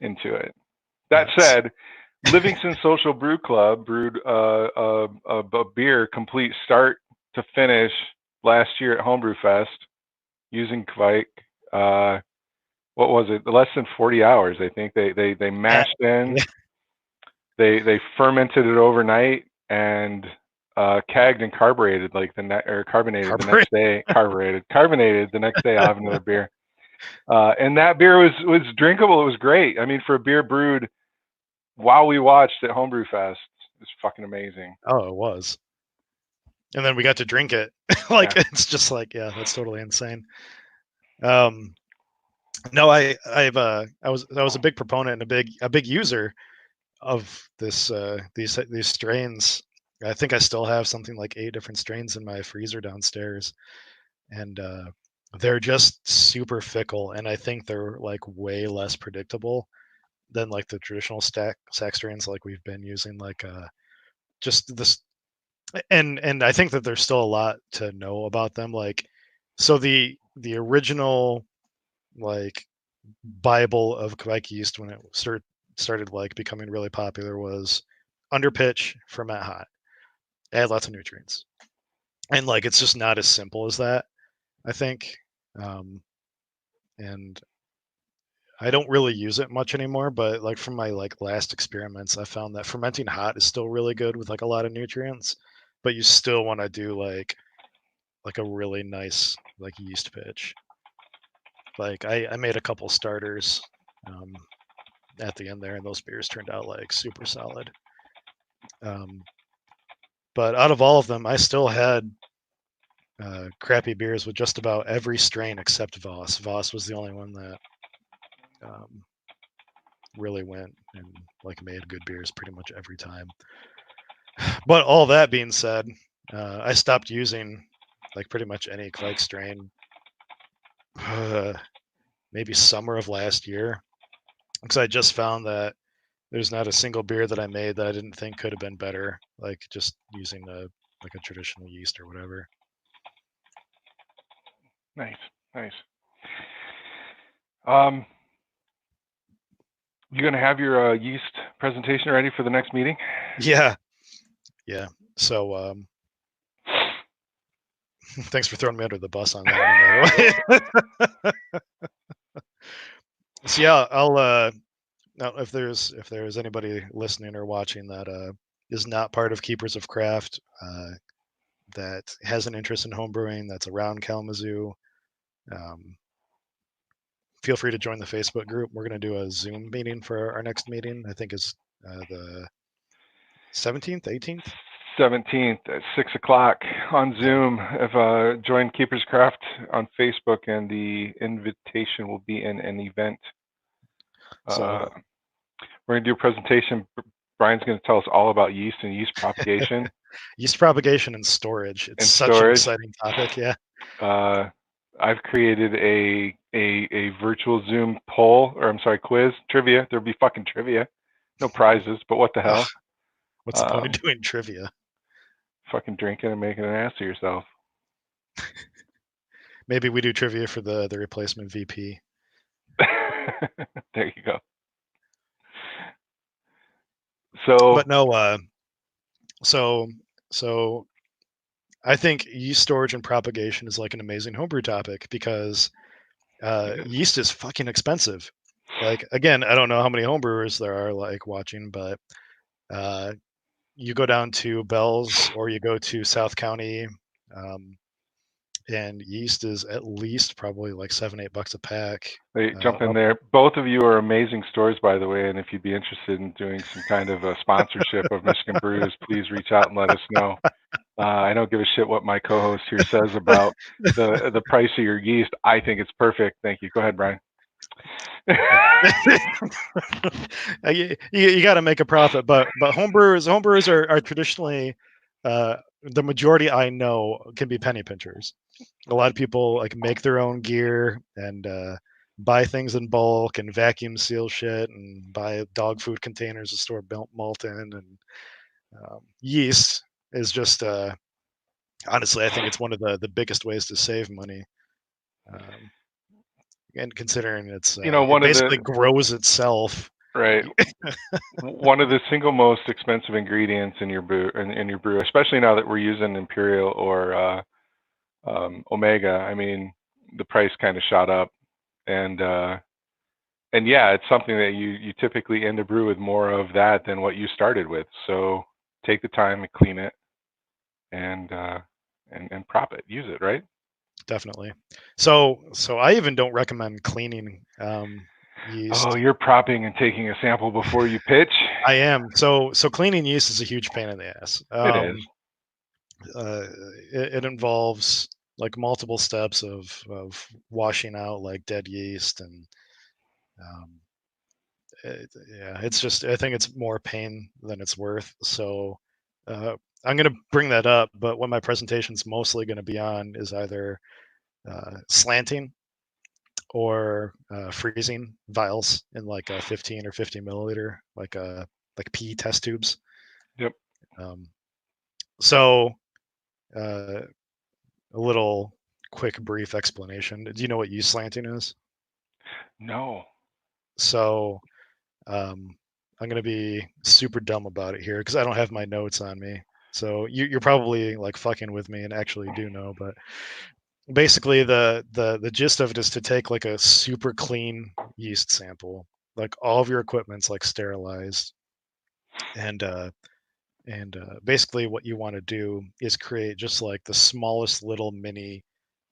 it. That said, Livingston Social Brew Club brewed a beer complete start to finish last year at Homebrew Fest using Kvike. What was it? Less than 40 hours, I think. They mashed in. They fermented it overnight and kegged and carbonated carbonated the next day. Carbonated the next day. I'll have another beer. And that beer was drinkable. It was great. I mean, for a beer brewed while we watched at Homebrew Fest, it was fucking amazing. Oh, it was. And then we got to drink it. It's just like, yeah, that's totally insane. No, I was a big proponent and a big user of these strains. I think I still have something like 8 different strains in my freezer downstairs, and they're just super fickle, and I think they're like way less predictable than like the traditional sack strains like we've been using. Like just this, and I think that there's still a lot to know about them. Like, so the original like Bible of Kvike yeast when it started like becoming really popular was under pitch, ferment hot, add lots of nutrients, and like it's just not as simple as that, I think. And I don't really use it much anymore, but like from my like last experiments, I found that fermenting hot is still really good with like a lot of nutrients, but you still want to do like a really nice like yeast pitch. Like I made a couple starters at the end there, and those beers turned out like super solid. But out of all of them, I still had crappy beers with just about every strain except Voss. Voss was the only one that really went and like made good beers pretty much every time. But all that being said, I stopped using like pretty much any Kvike strain maybe summer of last year, because I just found that there's not a single beer that I made that I didn't think could have been better, like just using a traditional yeast or whatever. Nice. You gonna have your yeast presentation ready for the next meeting? Yeah. So thanks for throwing me under the bus on that one, by the way. So yeah, I'll now if there's anybody listening or watching that is not part of Keepers of Craft, that has an interest in homebrewing, that's around Kalamazoo, feel free to join the Facebook group. We're going to do a Zoom meeting for our next meeting. I think is the 17th, 18th. 17th at 6 o'clock on Zoom. If join Keeper's Craft on Facebook, and the invitation will be in an event. So we're going to do a presentation. Brian's going to tell us all about yeast and yeast propagation. Yeast propagation and storage. It's And such storage. an exciting topic. Yeah. I've created a virtual Zoom poll, or I'm sorry, quiz, trivia. There'll be fucking trivia. No prizes, but what the hell? What's the point of doing trivia? Fucking drinking and making an ass of yourself. Maybe we do trivia for the replacement VP. There you go. So, but no, so I think yeast storage and propagation is like an amazing homebrew topic because yeast is fucking expensive. Like, again, I don't know how many homebrewers there are like watching, but you go down to Bell's or you go to South County, and yeast is at least probably like $7-8 a pack. Hey, jump in there. Both of you are amazing stores, by the way, and if you'd be interested in doing some kind of a sponsorship of Michigan Brews, please reach out and let us know. I don't give a shit what my co-host here says about the price of your yeast. I think it's perfect. Thank you. Go ahead, Brian. You got to make a profit, but homebrewers are traditionally the majority I know can be penny pinchers. A lot of people like make their own gear and buy things in bulk and vacuum seal shit and buy dog food containers to store malt in, and yeast is just honestly, I think it's one of the biggest ways to save money. And considering it's it basically grows itself. Right. One of the single most expensive ingredients in your brew, especially now that we're using Imperial or Omega. I mean, the price kind of shot up, and yeah, it's something that you typically end a brew with more of that than what you started with. So take the time and clean it, and prop it, use it, right? Definitely. So I even don't recommend cleaning yeast. Oh, you're propping and taking a sample before you pitch? I am. So cleaning yeast is a huge pain in the ass. It is. It involves like multiple steps of washing out like dead yeast, and it's just, I think it's more pain than it's worth. So I'm going to bring that up, but what my presentation's mostly going to be on is either slanting or freezing vials in like a 15 or 50 milliliter, like pea test tubes. Yep. So a little quick brief explanation. Do you know what yeast slanting is? No. So I'm going to be super dumb about it here because I don't have my notes on me. So you're probably like fucking with me and actually do know, but basically the gist of it is to take like a super clean yeast sample, like all of your equipment's like sterilized, and basically what you want to do is create just like the smallest little mini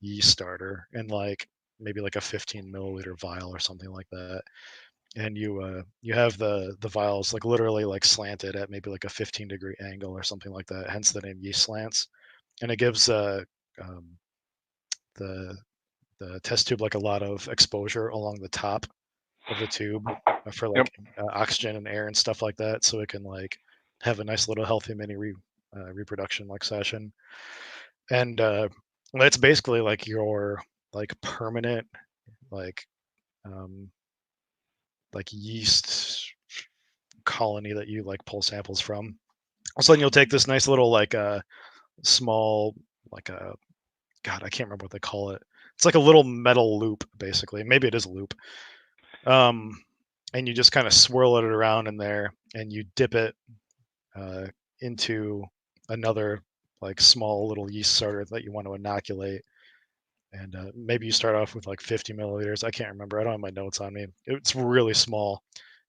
yeast starter in like maybe like a 15 milliliter vial or something like that. And you have the vials like literally like slanted at maybe like a 15-degree angle or something like that, hence the name yeast slants. And it gives the test tube like a lot of exposure along the top of the tube for like oxygen and air and stuff like that, so it can like have a nice little healthy mini reproduction like session. And that's basically like your like permanent like yeast colony that you like pull samples from. So then you'll take this nice little like small like a, God, I can't remember what they call it. It's like a little metal loop, basically. Maybe it is a loop. And you just kind of swirl it around in there, and you dip it into another like small little yeast starter that you want to inoculate. And maybe you start off with like 50 milliliters. I can't remember. I don't have my notes on me. It's really small.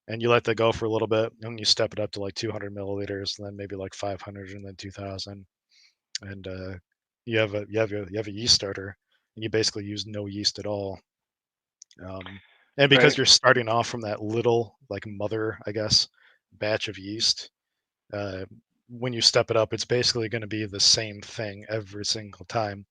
And you let that go for a little bit, and then you step it up to like 200 milliliters, and then maybe like 500, and then 2,000. And you have a yeast starter, and you basically use no yeast at all. And because Right. you're starting off from that little, like, mother, I guess, batch of yeast, when you step it up, it's basically going to be the same thing every single time,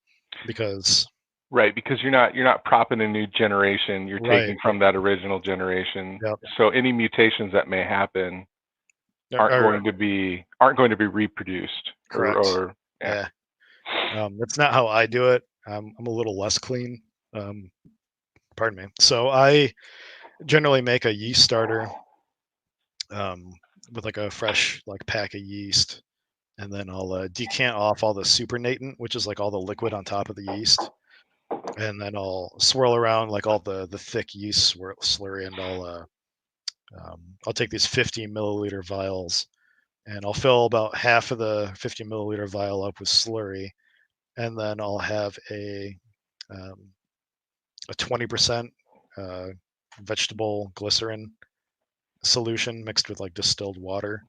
because Right, because you're not propping a new generation. You're taking right, from that original generation. yep, So any mutations that may happen aren't or going to be reproduced correct, or yeah. that's not how I do it. I'm a little less clean. Pardon me. So I generally make a yeast starter um, with like a fresh like pack of yeast, and then I'll decant off all the supernatant, which is like all the liquid on top of the yeast, and then I'll swirl around like all the thick yeast slurry, and I'll take these 50 milliliter vials, and I'll fill about half of the 50 milliliter vial up with slurry, and then I'll have um, a 20% vegetable glycerin solution mixed with like distilled water.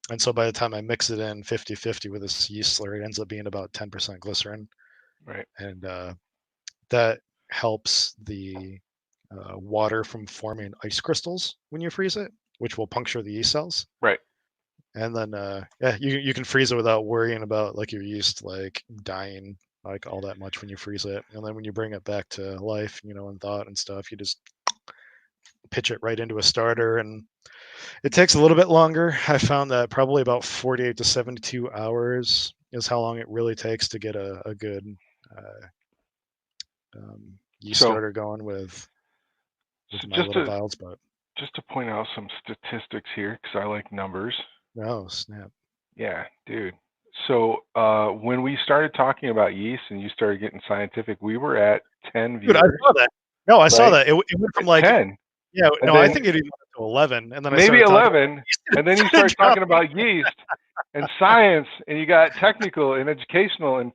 And so by the time I mix it in 50-50 with this yeast slurry, it ends up being about 10% glycerin. Right. And that helps the water from forming ice crystals when you freeze it, which will puncture the yeast cells. Right. And then you can freeze it without worrying about like your yeast like dying like all that much when you freeze it. And then when you bring it back to life, and thought and stuff, you just pitch it right into a starter, and it takes a little bit longer. I found that probably about 48 to 72 hours is how long it really takes to get a good uh, yeast So, starter going with so my little vials. But just to point out some statistics here, because I like numbers. oh snap! Yeah, dude. So when we started talking about yeast and you started getting scientific, we were at 10 Dude, I viewers. saw that. No, I saw Right? that. It went from At like 10. yeah. And No, I then think it even went to 11, and then I maybe started talking 11, and then you start talking about yeast and science, and you got technical and educational, and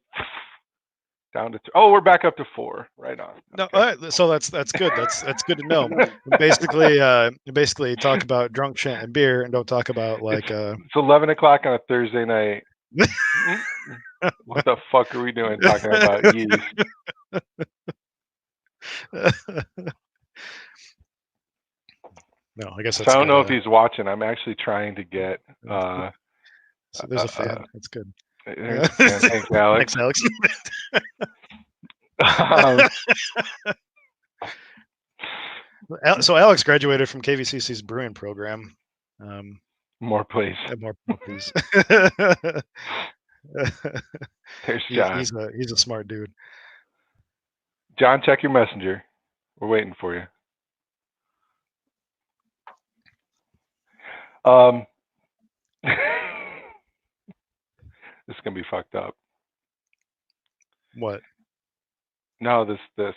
down to oh, we're back up to 4. Right on. No, Okay. so that's good. That's good to know. Basically talk about drunk shit and beer, and don't talk about like It's 11 o'clock on a Thursday night. What the fuck are we doing talking about yeast? No, I guess So that's I don't good. know if he's watching. I'm actually trying to get. So there's a fan. That's good. There's a fan. Thanks, Alex. Thanks, Alex. So Alex graduated from KVCC's brewing program. More please. More please. There's John. He's a smart dude. John, check your messenger. We're waiting for you. This is gonna be fucked up. What? No, this.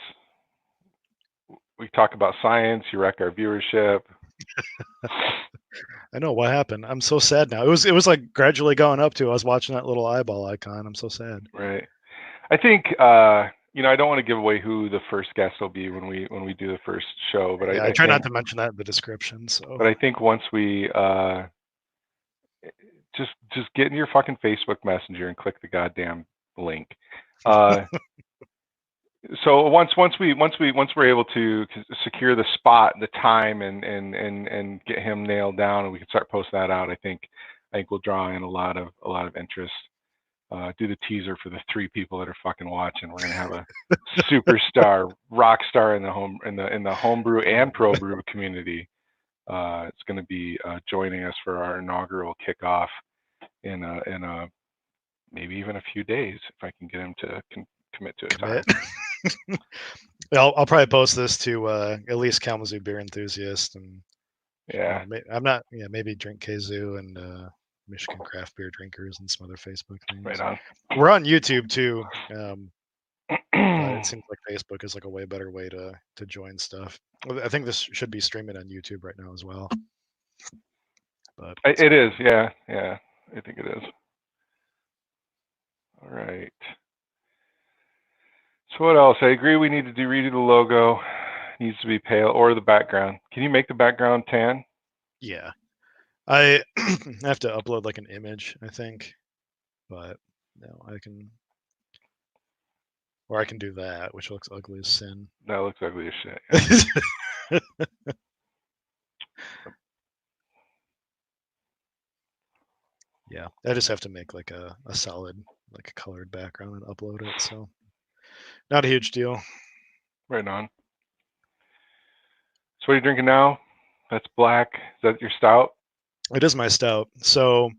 We talk about science. You wreck our viewership. I know what happened. I'm so sad now. It was like gradually going up to. I was watching that little eyeball icon. I'm so sad. Right. I think I don't want to give away who the first guest will be when we do the first show, but yeah, I try not to mention that in the description. So. But I think once we just get in your fucking Facebook Messenger and click the goddamn link. So once we're able to secure the spot, the time, and get him nailed down, and we can start posting that out, I think we'll draw in a lot of interest. Do the teaser for the 3 people that are fucking watching. We're gonna have a superstar, rock star in the homebrew and pro brew community. It's going to be joining us for our inaugural kickoff in a maybe even a few days if I can get him to commit to a time. I'll probably post this to at least Kalamazoo Beer Enthusiast, and yeah, I'm not. Yeah, maybe Drink Kazoo and Michigan Craft Beer Drinkers and some other Facebook things. Right on. We're on YouTube too. But it seems like Facebook is like a way better way to join stuff. I think this should be streaming on YouTube right now as well. But it is, yeah, I think it is. All right. So what else? I agree. We need to redo the logo. It needs to be pale, or the background. Can you make the background tan? Yeah, I have to upload like an image, I think, but no, I can. Or I can do that, which looks ugly as sin. That looks ugly as shit. Yeah. Yeah, I just have to make like a solid, like a colored background and upload it. So not a huge deal. Right on. So what are you drinking now? That's black. Is that your stout? It is my stout. So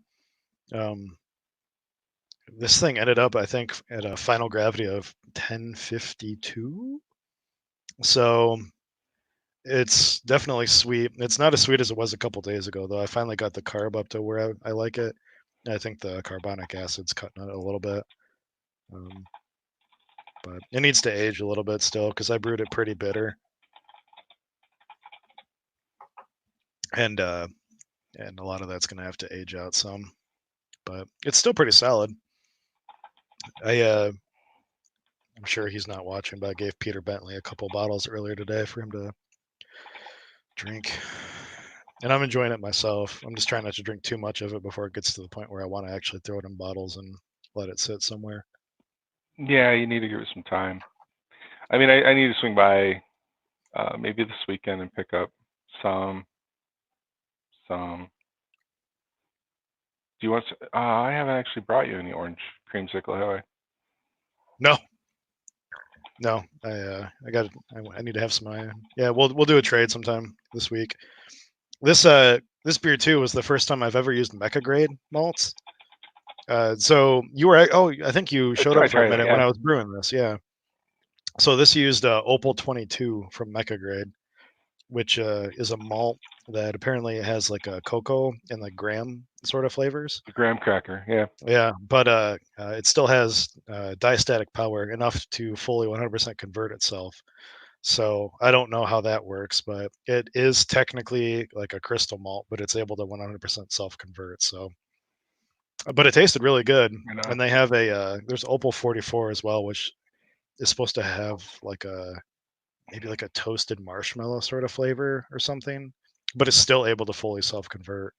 this thing ended up, I think, at a final gravity of 1052. So it's definitely sweet. It's not as sweet as it was a couple days ago, though. I finally got the carb up to where I like it. I think the carbonic acid's cutting it a little bit. But it needs to age a little bit still because I brewed it pretty bitter. And a lot of that's going to have to age out some. But it's still pretty solid. I'm sure he's not watching, but I gave Peter Bentley a couple bottles earlier today for him to drink. And I'm enjoying it myself. I'm just trying not to drink too much of it before it gets to the point where I want to actually throw it in bottles and let it sit somewhere. Yeah, you need to give it some time. I mean, I need to swing by maybe this weekend and pick up some. Do you want? I haven't actually brought you any orange creamsicle, have I? No, I need to have some. Yeah, we'll do a trade sometime this week. This beer too was the first time I've ever used Mecha grade malts. So you were I think you showed up for a minute when I was brewing this. Yeah. So this used Opal 22 from Mecha grade, which is a malt that apparently has like a cocoa and like graham sort of flavors. The graham cracker, yeah. Yeah, but it still has diastatic power enough to fully 100% convert itself. So I don't know how that works, but it is technically like a crystal malt, but it's able to 100% self-convert. So, but it tasted really good. And they have there's Opal 44 as well, which is supposed to have like maybe like a toasted marshmallow sort of flavor or something, but it's still able to fully self-convert.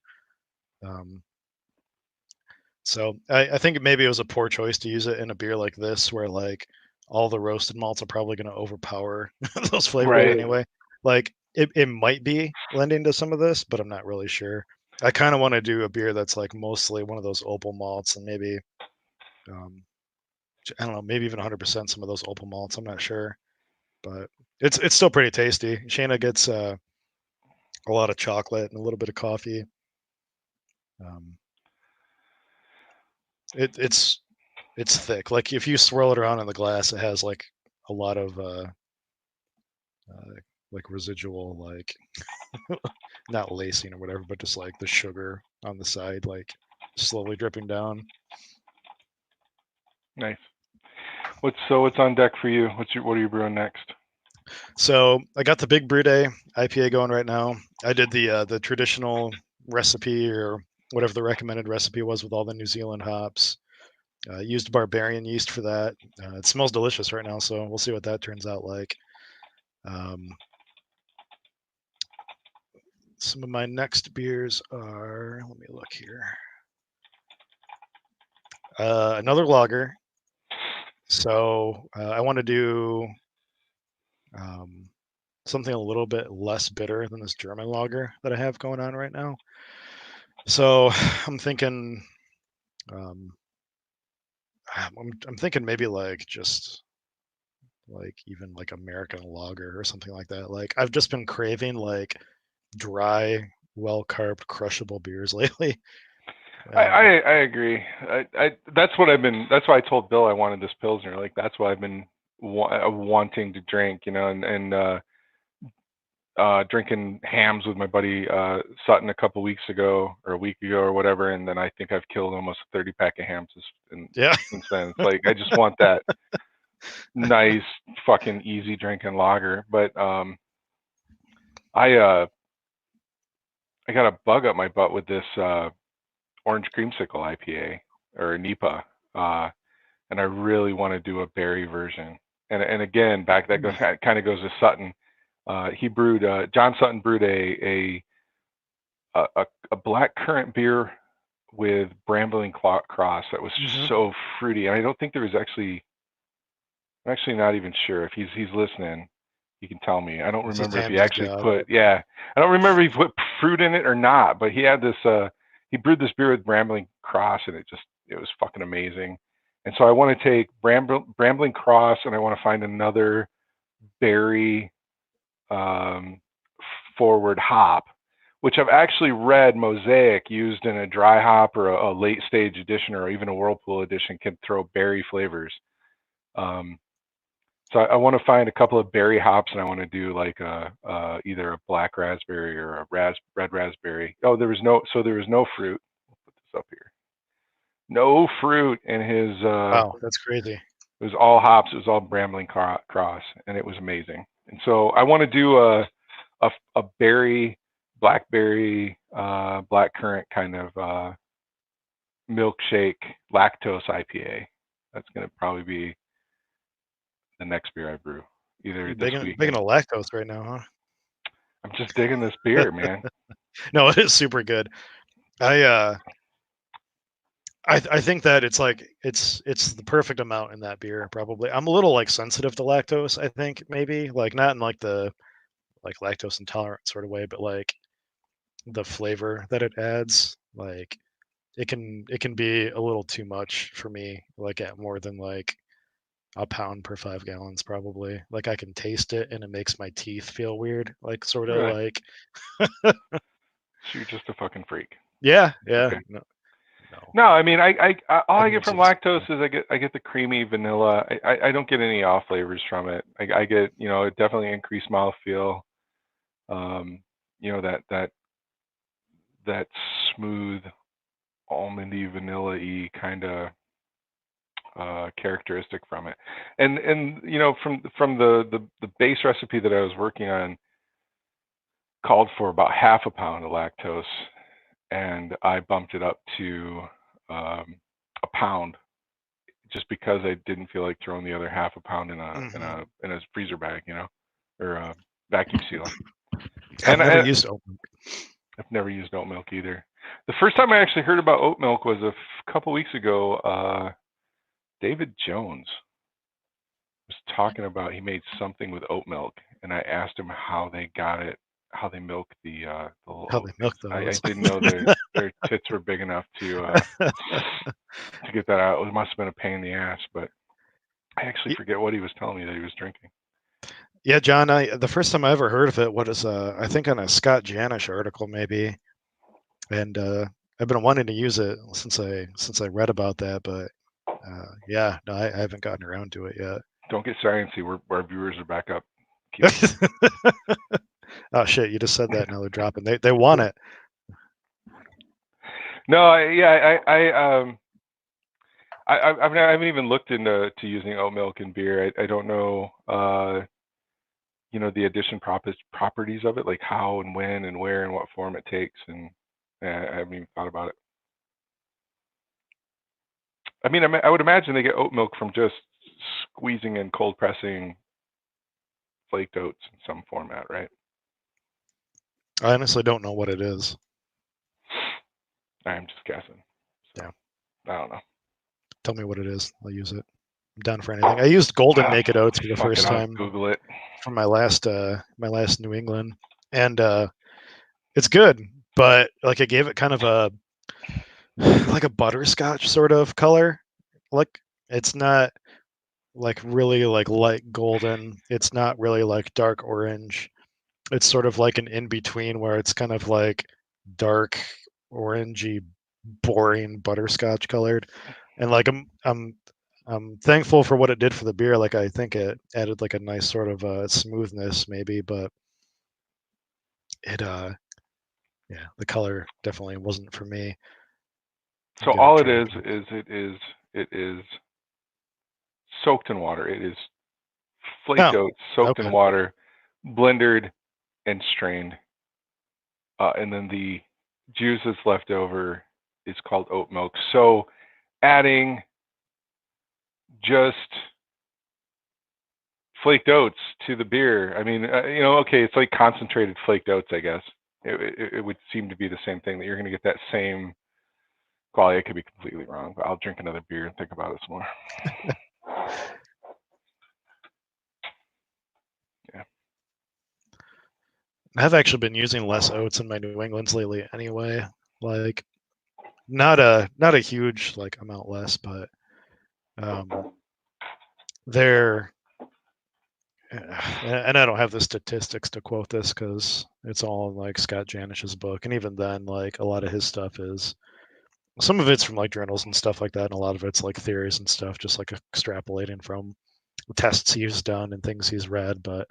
So I think maybe it was a poor choice to use it in a beer like this, where like all the roasted malts are probably going to overpower those flavors anyway. Like it might be lending to some of this, but I'm not really sure. I kind of want to do a beer that's like mostly one of those opal malts and maybe, I don't know, maybe even 100% some of those opal malts. I'm not sure, but it's still pretty tasty. Shayna gets a lot of chocolate and a little bit of coffee. It's thick. Like if you swirl it around in the glass, it has like a lot of like residual, like not lacing or whatever, but just like the sugar on the side, like slowly dripping down. Nice. What's on deck for you? What are you brewing next? So I got the Big Brew Day IPA going right now. I did the traditional recipe or whatever the recommended recipe was with all the New Zealand hops. Used barbarian yeast for that. It smells delicious right now, so we'll see what that turns out like. Some of my next beers are, let me look here. Another lager. So I want to do something a little bit less bitter than this German lager that I have going on right now. So I'm thinking, I'm thinking maybe like just like even like American lager or something like that. Like I've just been craving like dry, well-carved, crushable beers lately. I agree. That's what I've been. That's why I told Bill I wanted this Pilsner. Like that's what I've been wanting to drink. You know, and drinking hams with my buddy Sutton a couple weeks ago or a week ago or whatever, and then I think I've killed almost a 30-pack of hams since then. It's like I just want that nice fucking easy drinking lager. But I got a bug up my butt with this orange creamsicle IPA or NEPA, and I really want to do a berry version. And again, back that goes kind of goes to Sutton. He brewed John Sutton brewed a black currant beer with Brambling Cross that was just so fruity. And I don't think there was actually. I'm actually not even sure if he's listening. He can tell me. I don't It's just remember if he Hammond's actually job. put. Yeah, I don't remember if he put fruit in it or not. But he had this. He brewed this beer with Brambling Cross, and it was fucking amazing. And so I want to take Brambling Cross, and I want to find another berry forward hop, which I've actually read Mosaic used in a dry hop or a late stage edition or even a whirlpool edition can throw berry flavors. So I want to find a couple of berry hops, and I want to do like either a black raspberry or a red raspberry. Oh, there was no fruit. I'll put this up here. No fruit in his. Wow, that's crazy. It was all hops. It was all Brambling Cross, and it was amazing. And so I want to do a berry, blackberry, blackcurrant kind of milkshake lactose IPA. That's going to probably be the next beer I brew, either this week. Big into lactose right now, huh? I'm just digging this beer, man. No, it is super good. I think that it's like it's the perfect amount in that beer. Probably, I'm a little like sensitive to lactose. I think maybe like not in like the like lactose intolerant sort of way, but like the flavor that it adds, like it can be a little too much for me. Like at more than like a pound per 5 gallons, probably. Like I can taste it and it makes my teeth feel weird. Like sort of Really? like. So you're just a fucking freak. Yeah. Okay. No. I mean, all I get from Everyone's lactose is I get the creamy vanilla. I don't get any off flavors from it. I get, it definitely increased mouthfeel. That smooth almondy vanilla-y kind of characteristic from it. And from the base recipe that I was working on called for about half a pound of lactose, and I bumped it up to a pound just because I didn't feel like throwing the other half a pound in a freezer bag, or a vacuum seal. I've never used oat milk. I've never used oat milk either. The first time I actually heard about oat milk was a couple weeks ago. David Jones was talking about he made something with oat milk, and I asked him how they got it, how they milk the little How oat. they milk those. I didn't know their tits were big enough to get that out. It must have been a pain in the ass, but I actually forget what he was telling me that he was drinking. Yeah, John, the first time I ever heard of it was I think on a Scott Janish article maybe, and I've been wanting to use it since I read about that, but yeah, no, I haven't gotten around to it yet. Don't get sciencey. Our viewers are back up. Oh shit! You just said that. Now they're dropping. They want it. No, I haven't even looked into using oat milk in beer. I don't know, the addition properties of it, like how and when and where and what form it takes, and I haven't even thought about it. I mean, I would imagine they get oat milk from just squeezing and cold pressing flaked oats in some format, right? I honestly don't know what it is. I'm just guessing. So, yeah. I don't know. Tell me what it is. I'll use it. I'm down for anything. I used golden naked oats for the first time. Google it. For my last New England, and it's good, but like I gave it kind of a like a butterscotch sort of color. Like it's not like really like light golden. It's not really like dark orange. It's sort of like an in between where it's kind of like dark orangey, boring butterscotch colored, and like I'm thankful for what it did for the beer. Like I think it added like a nice sort of smoothness maybe, but it yeah, the color definitely wasn't for me. So all it is it is soaked in water. It is flaked oats soaked in water, blended and strained, and then the juice that's left over is called oat milk. So adding just flaked oats to the beer, I mean, okay, it's like concentrated flaked oats, I guess. It would seem to be the same thing, that you're going to get that same quality. I could be completely wrong, but I'll drink another beer and think about it some more. Yeah. I've actually been using less oats in my New Englands lately anyway. Like not a huge like amount less, but they're and I don't have the statistics to quote this because it's all in like Scott Janish's book, and even then, like a lot of his stuff is some of it's from like journals and stuff like that, and a lot of it's like theories and stuff, just like extrapolating from tests he's done and things he's read. But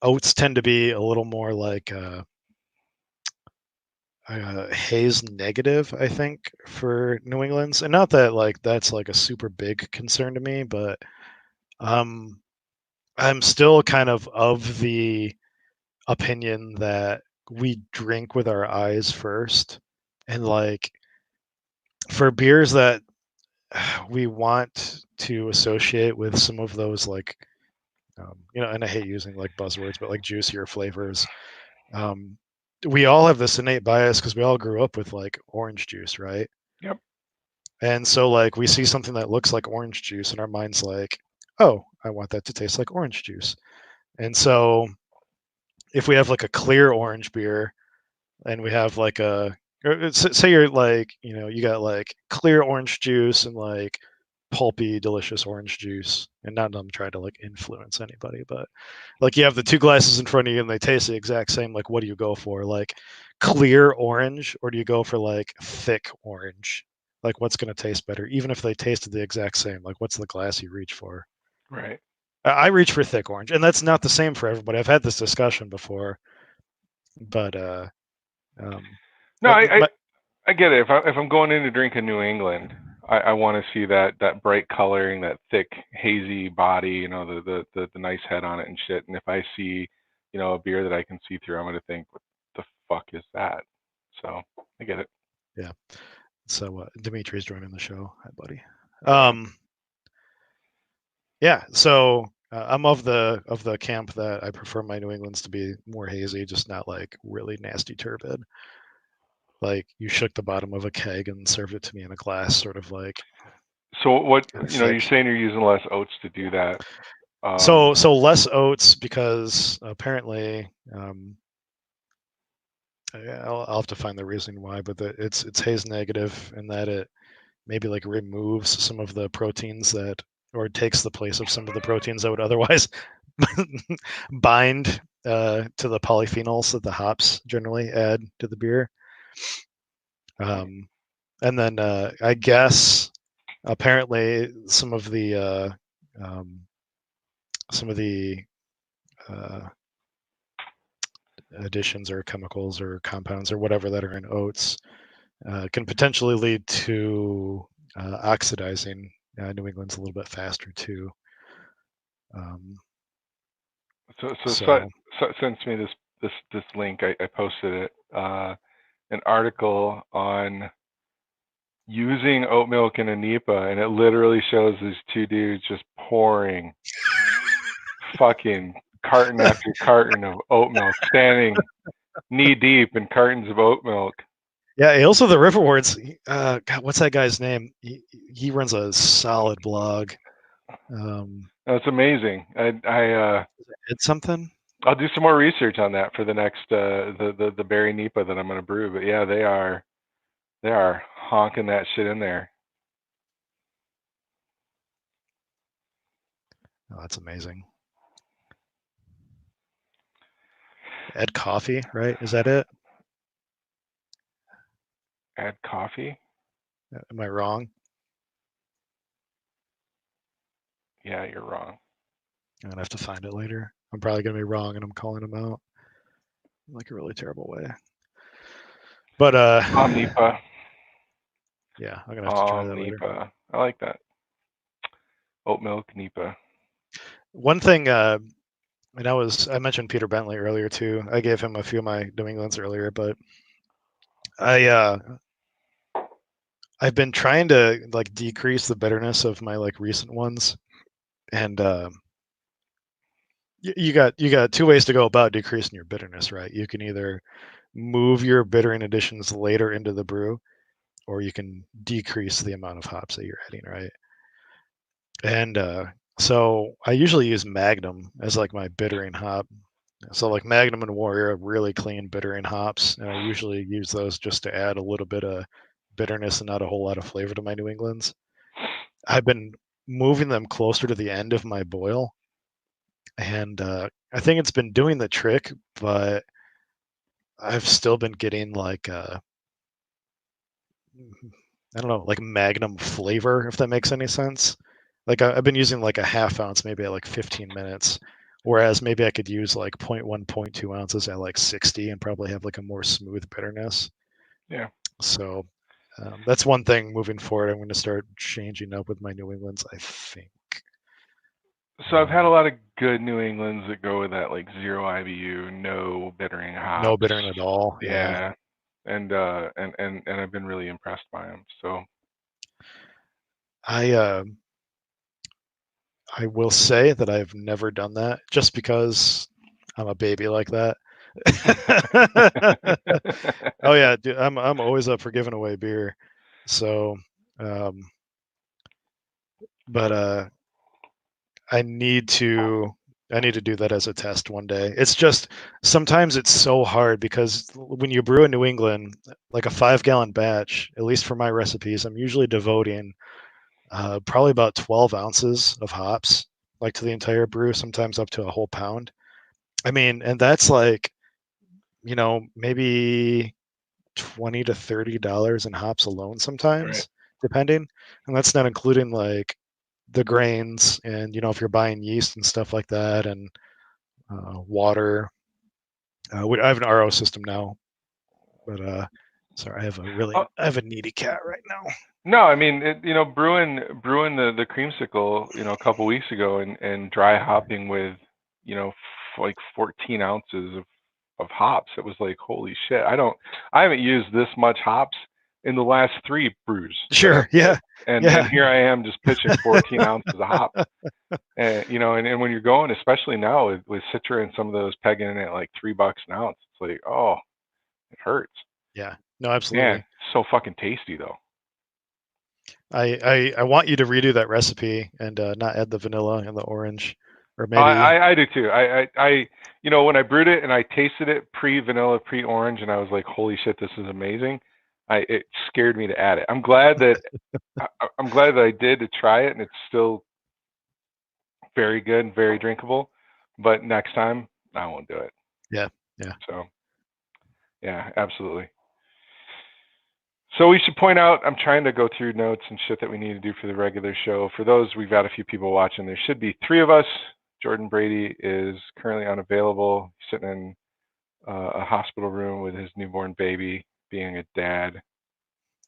oats tend to be a little more like haze negative, I think, for New England's, and not that like that's like a super big concern to me, but I'm still kind of the opinion that we drink with our eyes first, and like for beers that we want to associate with some of those like and I hate using like buzzwords, but like juicier flavors. We all have this innate bias because we all grew up with like orange juice, right? Yep. And so like we see something that looks like orange juice, and our mind's like, oh, I want that to taste like orange juice. And so if we have like a clear orange beer, and we have like say you're like you got like clear orange juice and like pulpy delicious orange juice, and not that I'm trying to like influence anybody, but like you have the two glasses in front of you and they taste the exact same, like what do you go for, like clear orange, or do you go for like thick orange? Like what's going to taste better even if they tasted the exact same? Like what's the glass you reach for? Right. I reach for thick orange, and that's not the same for everybody. I've had this discussion before, but No, my, I get it. If I'm going in to drink in New England, I want to see that bright coloring, that thick hazy body, the nice head on it and shit. And if I see, a beer that I can see through, I'm gonna think, what the fuck is that? So I get it. yeah. So Dimitri's joining the show. Hi, buddy. Right. Yeah. So I'm of the camp that I prefer my New Englands to be more hazy, just not like really nasty turbid. Like you shook the bottom of a keg and served it to me in a glass, sort of like. So what, you're Thick. saying you're using less oats to do that. So less oats because apparently I'll have to find the reason why, but it's haze negative in that it maybe like removes some of the proteins that, or takes the place of some of the proteins that would otherwise bind to the polyphenols that the hops generally add to the beer. And then I guess apparently some of the additions or chemicals or compounds or whatever that are in oats can potentially lead to oxidizing New England's a little bit faster too. So sends me this link. I posted it. An article on using oat milk in a NEPA, and it literally shows these two dudes just pouring fucking carton after carton of oat milk, standing knee deep in cartons of oat milk. Yeah, also the Riverwards. God, what's that guy's name? He runs a solid blog. That's amazing. It's something. I'll do some more research on that for the next the berry NEPA that I'm going to brew. But yeah, they are honking that shit in there. Oh, that's amazing. Add coffee, right? Is that it? Add coffee? Am I wrong? Yeah, you're wrong. I'm gonna have to find it later. I'm probably gonna be wrong, and I'm calling him out in like a really terrible way. But Omnipa. Yeah, I'm gonna have to try that later. NEPA. I like that. Oat milk NEPA. One thing, and I mentioned Peter Bentley earlier too. I gave him a few of my New Englands earlier, but I've been trying to like decrease the bitterness of my like recent ones, and you got two ways to go about decreasing your bitterness, right? You can either move your bittering additions later into the brew, or you can decrease the amount of hops that you're adding, right? And so I usually use Magnum as like my bittering hop. So like Magnum and Warrior are really clean bittering hops, and I usually use those just to add a little bit of bitterness and not a whole lot of flavor to my New Englands. I've been moving them closer to the end of my boil, and I think it's been doing the trick, but I've still been getting like I don't know, like Magnum flavor, if that makes any sense. Like I've been using like a half ounce, maybe at like 15 minutes, whereas maybe I could use like 0.1, 0.2 ounces at like 60 and probably have like a more smooth bitterness. Yeah. So that's one thing moving forward. I'm going to start changing up with my New Englands, I think. So I've had a lot of good New Englands that go with that like 0 IBU, no bittering hops. No bittering at all. Yeah. And I've been really impressed by them. So I will say that I've never done that just because I'm a baby like that. Oh yeah, dude, I'm always up for giving away beer. So, but I need to do that as a test one day. It's just sometimes it's so hard because when you brew in New England, like a 5-gallon batch, at least for my recipes, I'm usually devoting probably about 12 ounces of hops, like to the entire brew, sometimes up to a whole pound. I mean, and that's like, maybe $20 to $30 in hops alone sometimes, right. depending. And that's not including like the grains and if you're buying yeast and stuff like that and water. I have an RO system now, but sorry, I have a needy cat right now. No, I mean, brewing the creamsicle, a couple weeks ago and dry hopping with, like 14 ounces of hops. It was like, holy shit. I haven't used this much hops in the last 3 brews. Sure. Yeah. And here I am just pitching 14 ounces of hops. And, and when you're going, especially now with Citra and some of those pegging in at like $3 an ounce, it's like, oh, it hurts. Yeah. No, absolutely. Man, so fucking tasty though. I want you to redo that recipe and not add the vanilla and the orange, or maybe. I do too. I when I brewed it and I tasted it pre-vanilla, pre-orange, and I was like, holy shit, this is amazing. It scared me to add it. I'm glad that I did to try it, and it's still very good and very drinkable. But next time, I won't do it. Yeah. So, yeah, absolutely. So we should point out, I'm trying to go through notes and shit that we need to do for the regular show. For those, we've got a few people watching. There should be 3 of us. Jordan Brady is currently unavailable, sitting in a hospital room with his newborn baby, being a dad.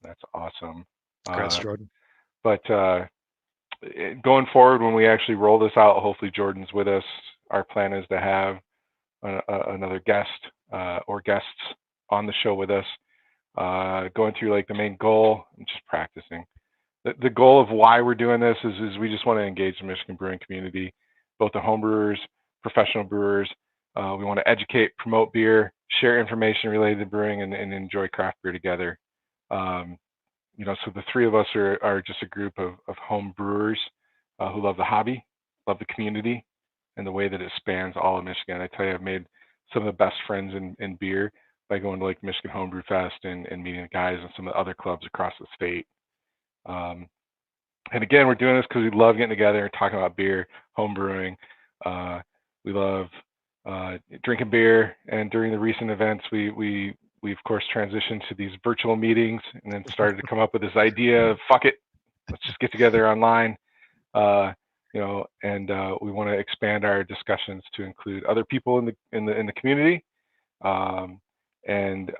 That's awesome. Congrats, Jordan. But going forward, when we actually roll this out, hopefully Jordan's with us. Our plan is to have another guest or guests on the show with us, going through like the main goal and just practicing. The goal of why we're doing this is we just want to engage the Michigan brewing community, both the home brewers, professional brewers. We want to educate, promote beer, share information related to brewing, and enjoy craft beer together. So the 3 of us are just a group of home brewers who love the hobby, love the community, and the way that it spans all of Michigan. I tell you, I've made some of the best friends in beer by going to like Michigan Homebrew Fest and meeting the guys and some of the other clubs across the state. And again, we're doing this because we love getting together and talking about beer, home brewing. We love drinking beer, and during the recent events, we of course transitioned to these virtual meetings, and then started to come up with this idea of fuck it, let's just get together online. And we want to expand our discussions to include other people in the community, and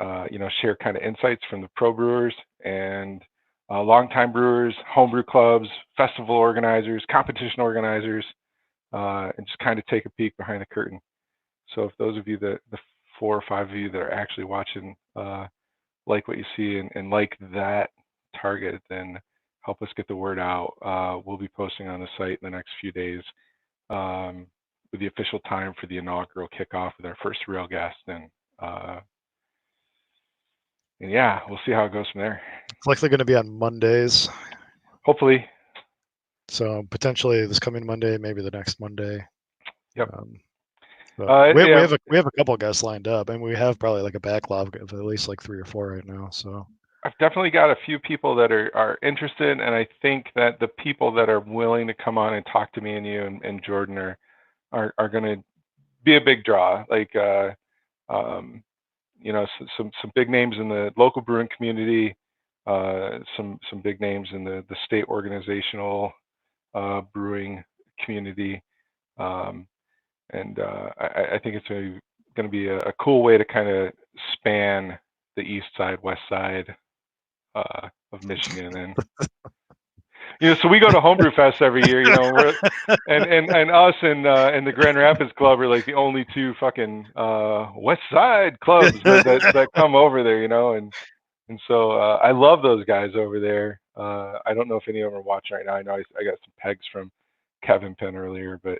share kind of insights from the pro brewers and longtime brewers, homebrew clubs, festival organizers, competition organizers, and just kind of take a peek behind the curtain. So if those of you the 4 or 5 of you that are actually watching like what you see and like that target, then help us get the word out. We'll be posting on the site in the next few days with the official time for the inaugural kickoff with our first real guest, and yeah, we'll see how it goes from there. It's likely going to be on Mondays. Hopefully. So potentially this coming Monday, maybe the next Monday. Yep. But we Yeah, have a couple guests lined up, and we have probably like a backlog of at least like 3 or 4 right now. So I've definitely got a few people that are interested, and I think that the people that are willing to come on and talk to me and you and Jordan are going to be a big draw. Like, you know, some big names in the local brewing community, some big names in the state organizational brewing community, and I think it's going to be a cool way to kind of span the east side, west side of Michigan, and you know, so we go to Homebrew Fest every year, you know, and us and the Grand Rapids Club are like the only two fucking West Side clubs that come over there, you know, and so I love those guys over there. I don't know if any of them are watching right now. I know I got some pegs from Kevin Penn earlier, but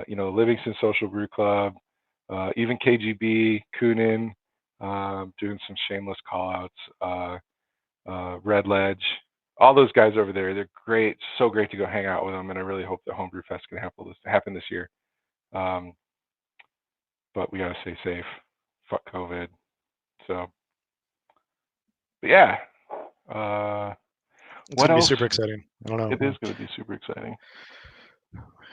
you know, Livingston Social Brew Club, even KGB, Kunin, doing some shameless call outs. Red Ledge, all those guys over there. They're great. So great to go hang out with them, and I really hope the Homebrew Fest can happen this year. But we gotta stay safe. Fuck COVID. So, but yeah. it's What gonna be else? super exciting. I don't know. It is gonna be super exciting.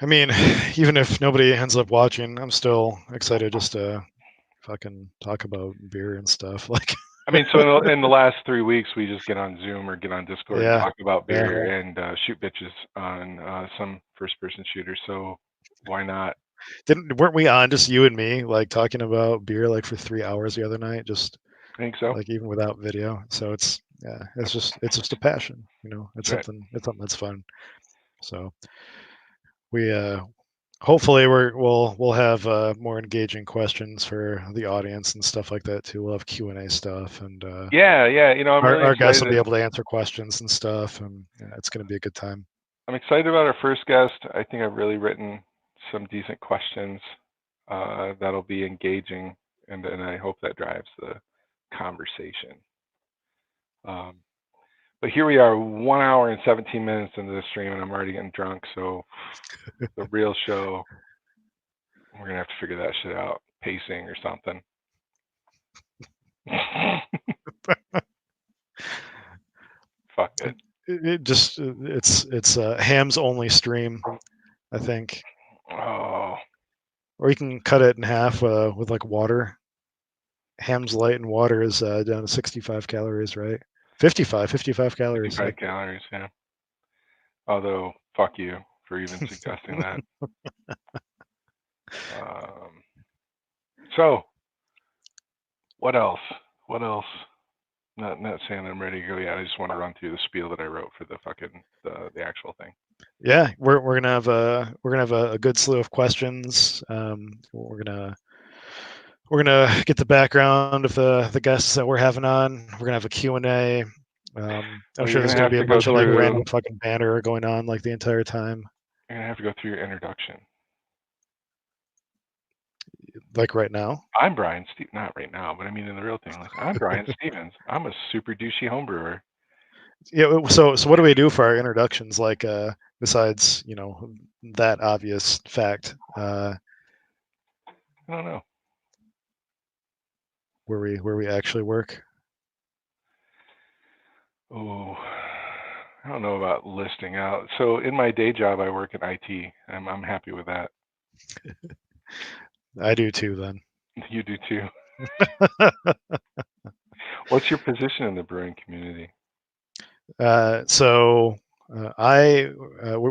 I mean, even if nobody ends up watching, I'm still excited just to fucking talk about beer and stuff. Like, I mean, so in the last 3 weeks, we just get on Zoom or get on Discord and Yeah. talk about Yeah. beer and shoot bitches on some first-person shooters. So why not? weren't we on just you and me, like talking about beer like for 3 hours the other night, just I think so. like even without video? So it's just a passion, you know. It's Right. something that's fun. So we hopefully we'll have more engaging questions for the audience and stuff like that too. We'll have Q&A stuff, and Yeah. You know, I'm really our guests will excited. be able to answer questions and stuff, and it's going to be a good time. I'm excited about our first guest. I think I've really written some decent questions that'll be engaging, and I hope that drives the conversation. But here we are, 1 hour and 17 minutes into the stream, and I'm already getting drunk. So the real show, we're gonna have to figure that shit out, pacing or something. Fuck it. It's Ham's only stream, I think. Oh. Or you can cut it in half with like water. Ham's light and water is down to 65 calories, right? 55 calories. 55 calories, yeah. Although, fuck you for even suggesting that. So, what else? Not saying I'm ready to go yet. I just want to run through the spiel that I wrote for the fucking the actual thing. Yeah, we're gonna have a good slew of questions. We're gonna get the background of the guests that we're having on. We're gonna have a Q&A. I'm sure there's gonna be a bunch of like random fucking banter going on like the entire time. You're gonna have to go through your introduction. Like right now? I'm Brian Stevens. Not right now, but I mean in the real thing. Like, I'm Brian Stevens. I'm a super douchey homebrewer. Yeah. So what do we do for our introductions? Like besides that obvious fact. I don't know. Where we actually work. Oh, I don't know about listing out. So in my day job, I work in IT. I'm happy with that. I do too. Then you do too. What's your position in the brewing community?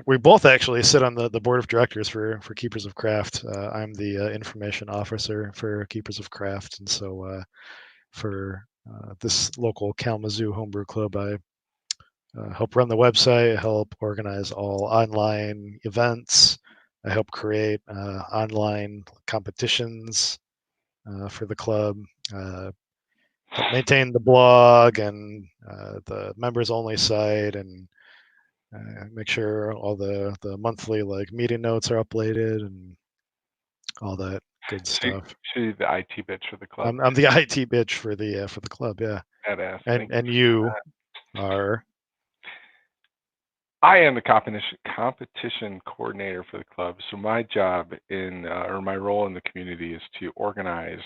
We both actually sit on the board of directors for Keepers of Craft. I'm the information officer for Keepers of Craft, and so for this local Kalamazoo Homebrew Club, I help run the website, help organize all online events. I help create online competitions for the club. Help maintain the blog and the members only site, and make sure all the monthly like meeting notes are updated and all that good stuff. She's the IT bitch for the club. I'm the IT bitch for the club, yeah. Badass. And you are I am the competition coordinator for the club. So my job or my role in the community is to organize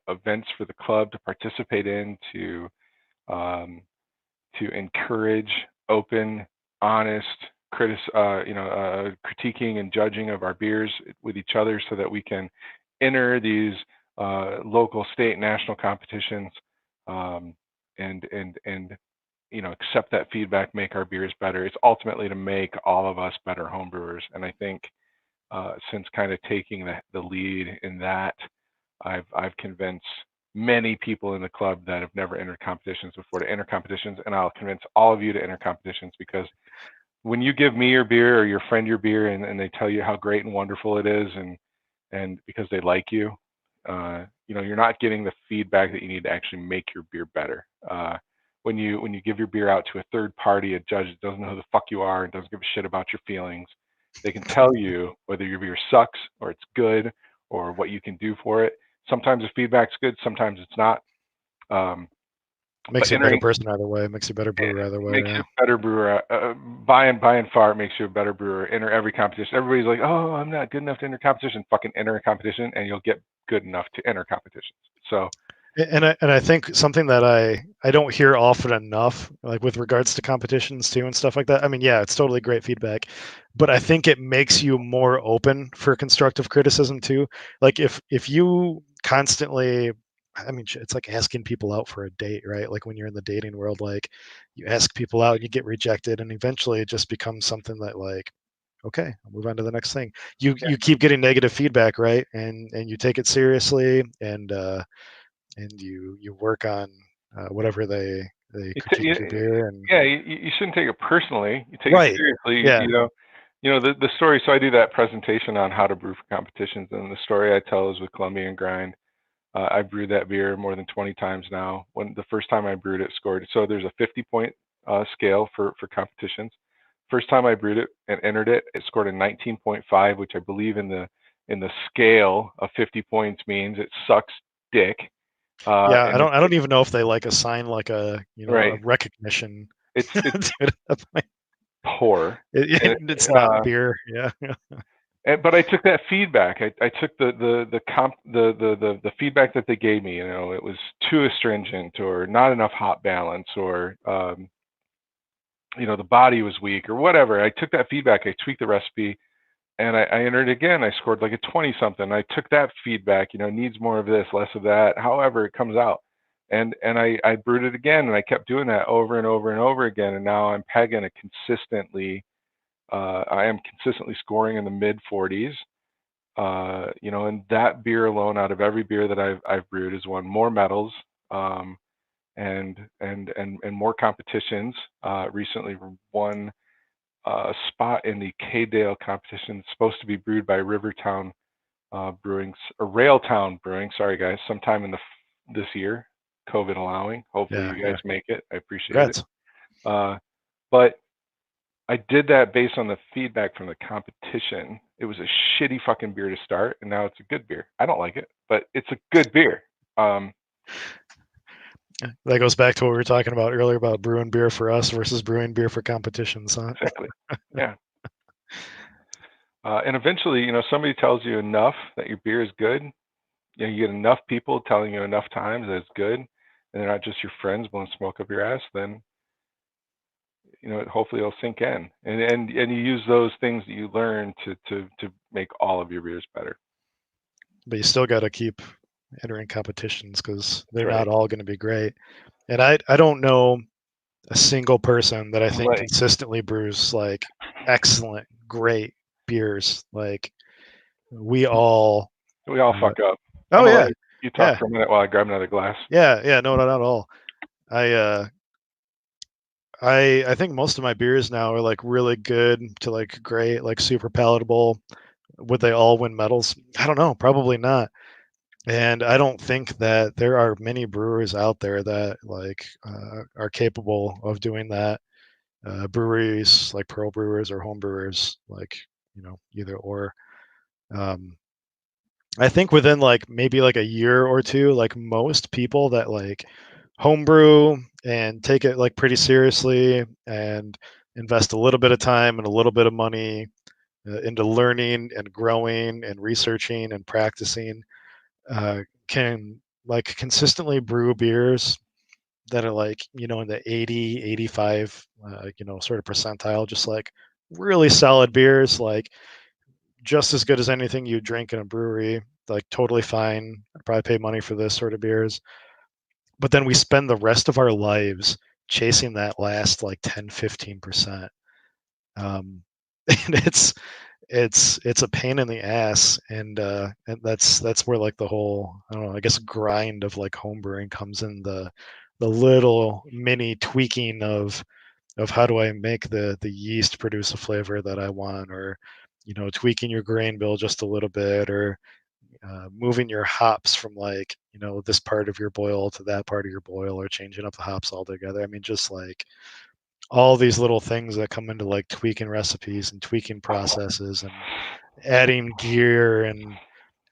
events for the club to participate in, um, to encourage open, honest, critiquing and judging of our beers with each other, so that we can enter these local, state, national competitions, um, and accept that feedback, make our beers better. It's ultimately to make all of us better homebrewers. And I think since kind of taking the lead in that, I've convinced many people in the club that have never entered competitions before to enter competitions, and I'll convince all of you to enter competitions, because when you give me your beer or your friend your beer, and they tell you how great and wonderful it is, and because they like you, you're not getting the feedback that you need to actually make your beer better. When you give your beer out to a third party, a judge that doesn't know who the fuck you are and doesn't give a shit about your feelings, they can tell you whether your beer sucks or it's good or what you can do for it. Sometimes the feedback's good, sometimes it's not. Makes But you a better entering person either way. Makes you a better brewer either way. makes Yeah. you a better brewer. By and far, it makes you a better brewer. Enter every competition. Everybody's like, "Oh, I'm not good enough to enter competition." Fucking enter a competition, and you'll get good enough to enter competitions. So And I think something that I don't hear often enough, like with regards to competitions too and stuff like that. I mean, yeah, it's totally great feedback, but I think it makes you more open for constructive criticism too. Like if you constantly, I mean, it's like asking people out for a date, right? Like when you're in the dating world, like you ask people out, you get rejected, and eventually it just becomes something that like, okay, I'll move on to the next thing. You keep getting negative feedback, right? And you take it seriously, and you work on whatever they critique your beer. And yeah, you shouldn't take it personally. You take it right, seriously. yeah, The story. So I do that presentation on how to brew for competitions, and the story I tell is with Colombian Grind. I brewed that beer more than 20 times now. When the first time I brewed it, scored. So there's a 50-point scale for competitions. First time I brewed it and entered it, it scored a 19.5, which I believe in the scale of 50 points means it sucks dick. yeah. And I don't even know if they like assign like a right, a recognition it's to that point. poor. And, It's not beer, yeah. but I took that feedback. I took the feedback that they gave me. It was too astringent, or not enough hop balance, or the body was weak, or whatever. I took that feedback. I tweaked the recipe, and I entered again. I scored like a 20 something. I took that feedback. Needs more of this, less of that. However it comes out, and I brewed it again, and I kept doing that over and over and over again. And now I'm pegging a consistently. I am consistently scoring in the mid 40s. And that beer alone, out of every beer that I've brewed, has won more medals, and more competitions. Recently won a spot in the K-Dale competition. It's supposed to be brewed by Rivertown Brewing, or Railtown Brewing. Sorry guys, sometime in this year, COVID allowing. Hopefully Yeah, you guys make it. I appreciate congrats. it. But I did that based on the feedback from the competition. It was a shitty fucking beer to start, and now it's a good beer. I don't like it, but it's a good beer. That goes back to what we were talking about earlier about brewing beer for us versus brewing beer for competitions, huh? Exactly. Yeah. And eventually, somebody tells you enough that your beer is good. You get enough people telling you enough times that it's good, and they're not just your friends blowing smoke up your ass. Then, hopefully it'll sink in, and you use those things that you learn to make all of your beers better. But you still got to keep entering competitions because they're Right. not all going to be great. And I don't know a single person that I think Right. consistently brews like excellent, great beers. Like we all fuck up. Oh I'm gonna yeah, let you talk yeah, for a minute while I grab another glass. yeah. No, not at all. I I think most of my beers now are like really good to like great, like super palatable. Would they all win medals? I don't know. Probably not. And I don't think that there are many brewers out there that like are capable of doing that. Breweries like Pearl Brewers or home brewers, like either or. Um, I think within like maybe like a year or two, like most people that like homebrew and take it like pretty seriously and invest a little bit of time and a little bit of money into learning and growing and researching and practicing, can like consistently brew beers that are like, in the 80, 85, sort of percentile, just like really solid beers, like just as good as anything you drink in a brewery, like totally fine. I'd probably pay money for this sort of beers. But then we spend the rest of our lives chasing that last like 10, 15%. And it's a pain in the ass, and that's where like the whole, I don't know, I guess grind of like homebrewing comes in, the little mini tweaking of how do I make the yeast produce a flavor that I want, or tweaking your grain bill just a little bit, or moving your hops from like this part of your boil to that part of your boil, or changing up the hops altogether. I mean, just like all these little things that come into like tweaking recipes and tweaking processes and adding gear and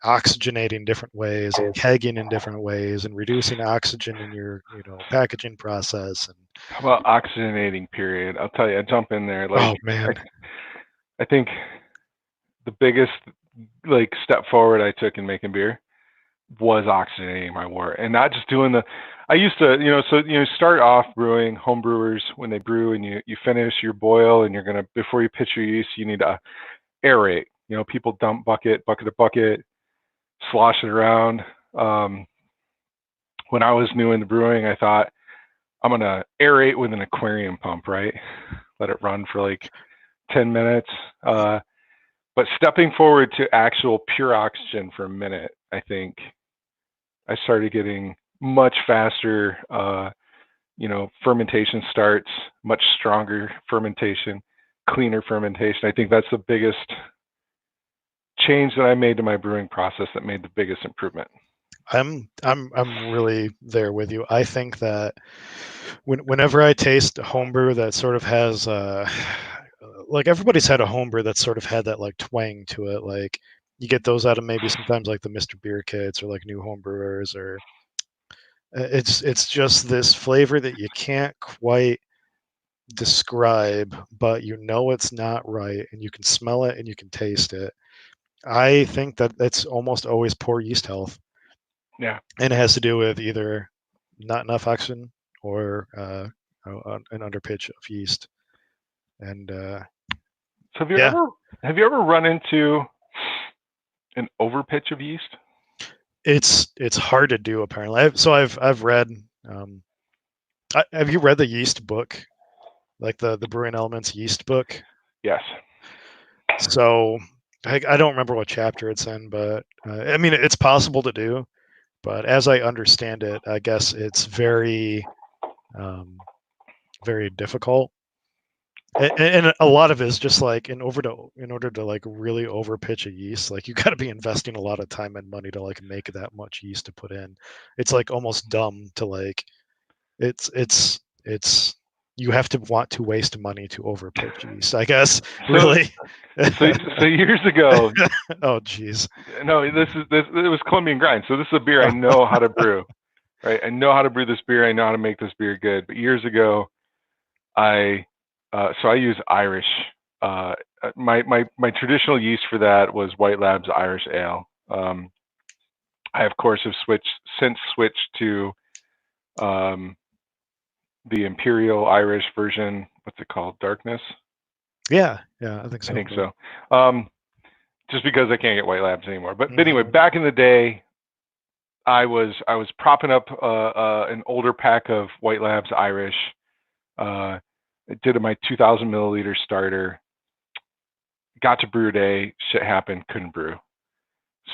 oxygenating different ways and kegging in different ways and reducing oxygen in your packaging process. And How about oxygenating period? I'll tell you, I jump in there. Like, oh man, I think the biggest like step forward I took in making beer was oxygenating my wort, and not just doing I used to, start off brewing, home brewers, when they brew and you finish your boil, and before you pitch your yeast, you need to aerate. People dump bucket to bucket, slosh it around. When I was new into brewing, I thought, I'm going to aerate with an aquarium pump, right? Let it run for like 10 minutes. But stepping forward to actual pure oxygen for a minute, I think I started getting much faster, fermentation starts, much stronger fermentation, cleaner fermentation. I think that's the biggest change that I made to my brewing process that made the biggest improvement. I'm really there with you. I think that whenever I taste homebrew that sort of has like, everybody's had a homebrew that sort of had that like twang to it, like you get those out of maybe sometimes like the Mr. Beer kits or like new homebrewers, or it's just this flavor that you can't quite describe, but it's not right, and you can smell it and you can taste it. I think that that's almost always poor yeast health. Yeah. And it has to do with either not enough oxygen or an underpitch of yeast. And so have you ever run into an overpitch of yeast? It's hard to do, apparently. I've read. Have you read the yeast book, like the Brewing Elements yeast book? Yes. So I don't remember what chapter it's in, but I mean, it's possible to do. But as I understand it, I guess it's very, very difficult. And a lot of it is just like in order to like really overpitch a yeast, like you got to be investing a lot of time and money to like make that much yeast to put in. It's like almost dumb to like, it's you have to want to waste money to overpitch yeast, I guess. Really. So years ago. Oh geez. No, it was Colombian grind. So this is a beer I know how to brew, right? I know how to brew this beer. I know how to make this beer good. But years ago, I use Irish. My traditional yeast for that was White Labs Irish Ale. I of course have since switched to the Imperial Irish version. What's it called? Darkness. Yeah, I think so. I think so. Just because I can't get White Labs anymore. But anyway, back in the day, I was propping up an older pack of White Labs Irish. I did my 2,000 milliliter starter. Got to brew day, shit happened, couldn't brew.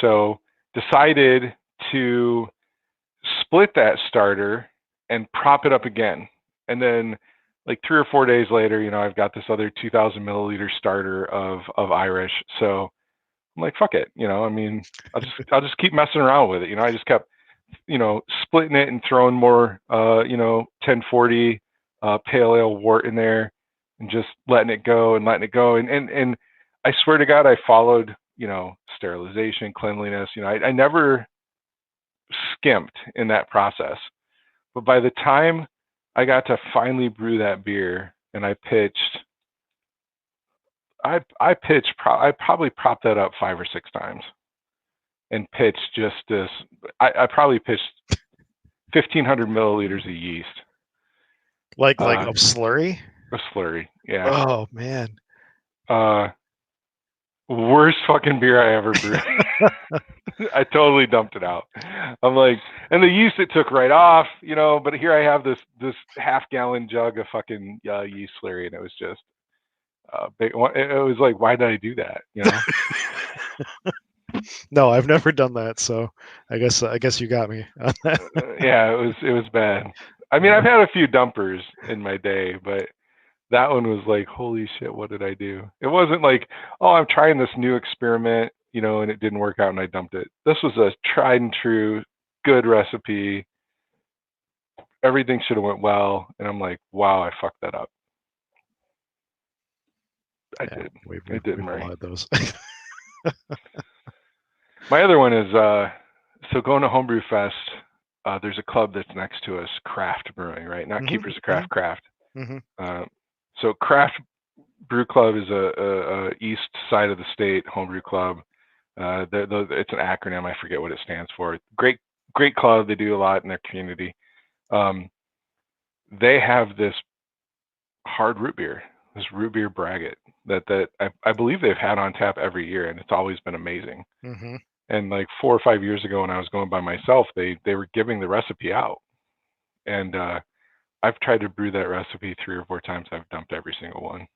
So decided to split that starter and prop it up again. And then like 3 or 4 days later, I've got this other 2,000 milliliter starter of Irish. So I'm like, fuck it. I mean, I'll just keep messing around with it. I just kept, splitting it and throwing more, 1040 pale ale wort in there and just letting it go. And I swear to God, I followed, sterilization, cleanliness. I never skimped in that process. But by the time I got to finally brew that beer and I pitched I pitched. I probably propped that up 5 or 6 times, and pitched just this. I probably pitched 1,500 milliliters of yeast. Like of slurry? A slurry, yeah. Oh man. Worst fucking beer I ever brewed. I totally dumped it out. I'm like, and the yeast it took right off, but here I have this half-gallon jug of fucking yeast slurry, and it was just big. It was like, why did I do that? No, I've never done that, so I guess you got me on that. Yeah, it was bad. I mean, I've had a few dumpers in my day, but that one was like, holy shit, what did I do? It wasn't like, oh, I'm trying this new experiment, and it didn't work out and I dumped it. This was a tried and true, good recipe. Everything should have went well. And I'm like, wow, I fucked that up. I did. We've Murray. all had those. My other one is, so going to Homebrew Fest, there's a club that's next to us, Craft Brewing, right? Not Keepers of Craft. Mm-hmm. So Craft Brew Club is a east side of the state homebrew club. It's an acronym. I forget what it stands for. Great club. They do a lot in their community. They have this hard root beer, this root beer braggot that I believe they've had on tap every year, and it's always been amazing. Mm-hmm. And like 4 or 5 years ago when I was going by myself, they were giving the recipe out. And I've tried to brew that recipe 3 or 4 times. I've dumped every single one.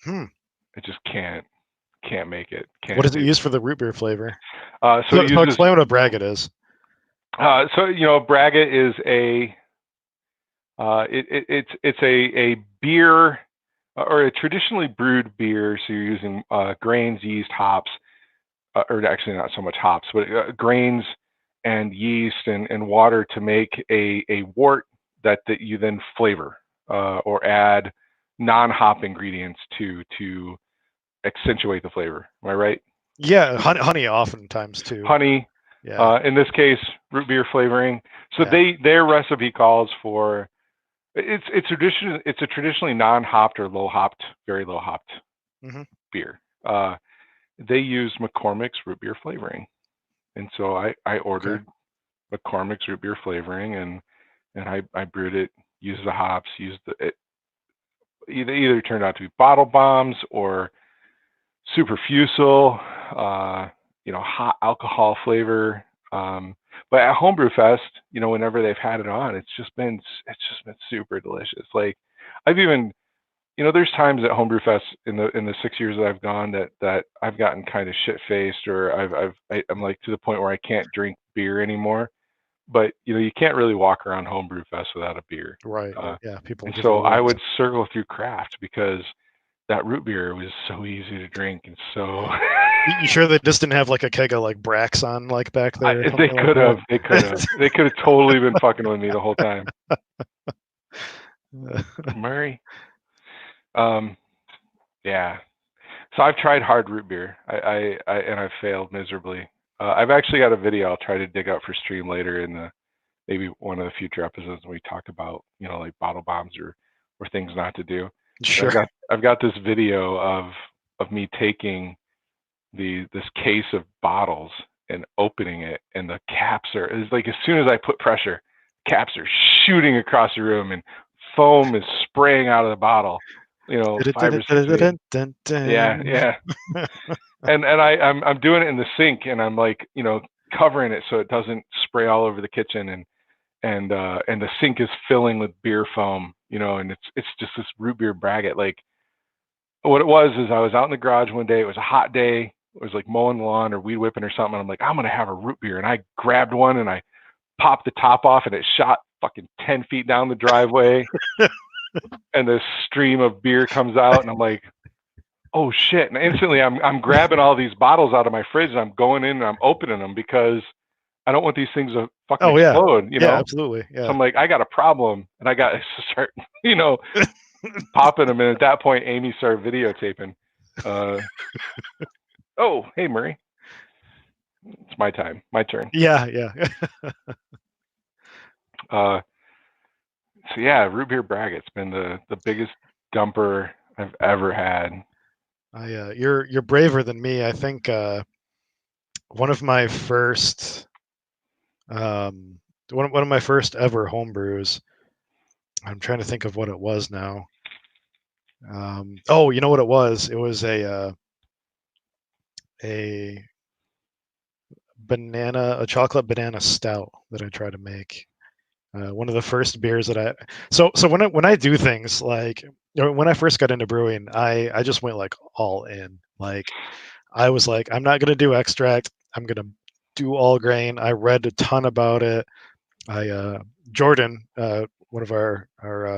I just can't make it. What does it use for the root beer flavor? So explain what a braggot is. Braggot is it's a beer or a traditionally brewed beer. So you're using grains, yeast, hops, or actually not so much hops, but grains and yeast and water to make a wort that you then flavor or add non-hop ingredients to accentuate the flavor. Am I right? Yeah, honey oftentimes too. Honey. Yeah. In this case, root beer flavoring. So their recipe calls for it's a traditionally non-hopped or low-hopped, very low-hopped beer. They use McCormick's root beer flavoring, and so I ordered McCormick's root beer flavoring, and I brewed it. Used the hops. It either turned out to be bottle bombs or superfusel, hot alcohol flavor. But at Homebrew Fest, whenever they've had it on, it's just been super delicious. Like I've even, there's times at Homebrew Fest in the 6 years that I've gone that I've gotten kind of shit faced, or I'm like to the point where I can't drink beer anymore. But you can't really walk around Homebrew Fest without a beer. Right. People. And so I would circle through craft because that root beer was so easy to drink and so. You sure they just didn't have like a keg of like Brax on like back there? They could have. They could have. They could have totally been fucking with me the whole time. Murray. Yeah. So I've tried hard root beer. And I've failed miserably. I've actually got a video I'll try to dig up for stream later in maybe one of the future episodes when we talk about like bottle bombs or things not to do. Sure. I've got this video of me taking this case of bottles and opening it, and the caps it's like as soon as I put pressure, caps are shooting across the room and foam is spraying out of the bottle. 5 or 6 feet. Yeah. and I'm doing it in the sink, and I'm like covering it so it doesn't spray all over the kitchen, and the sink is filling with beer foam, and it's just this root beer braggot. Like what it was is I was out in the garage one day. It was a hot day. It was like mowing the lawn or weed whipping or something. And I'm like, I'm gonna have a root beer, and I grabbed one and I popped the top off, and it shot fucking 10 feet down the driveway. And this stream of beer comes out, and I'm like, oh shit. And instantly I'm grabbing all these bottles out of my fridge, and I'm going in and I'm opening them because I don't want these things to fucking explode, Yeah, absolutely. Yeah. So I'm like, I got a problem, and I got to start, popping them. And at that point, Amy started videotaping. Oh, hey, Murray. It's my time. My turn. Yeah. So yeah, root beer braggot's been the biggest dumper I've ever had. You're braver than me. I think one of my first one of my first ever homebrews. I'm trying to think of what it was now. Oh, you know what it was? It was a a chocolate banana stout that I tried to make. One of the first beers that so when I do things like when I first got into brewing, I just went like all in. Like I was like, I'm not gonna do extract. I'm gonna do all grain. I read a ton about it. Jordan, one of our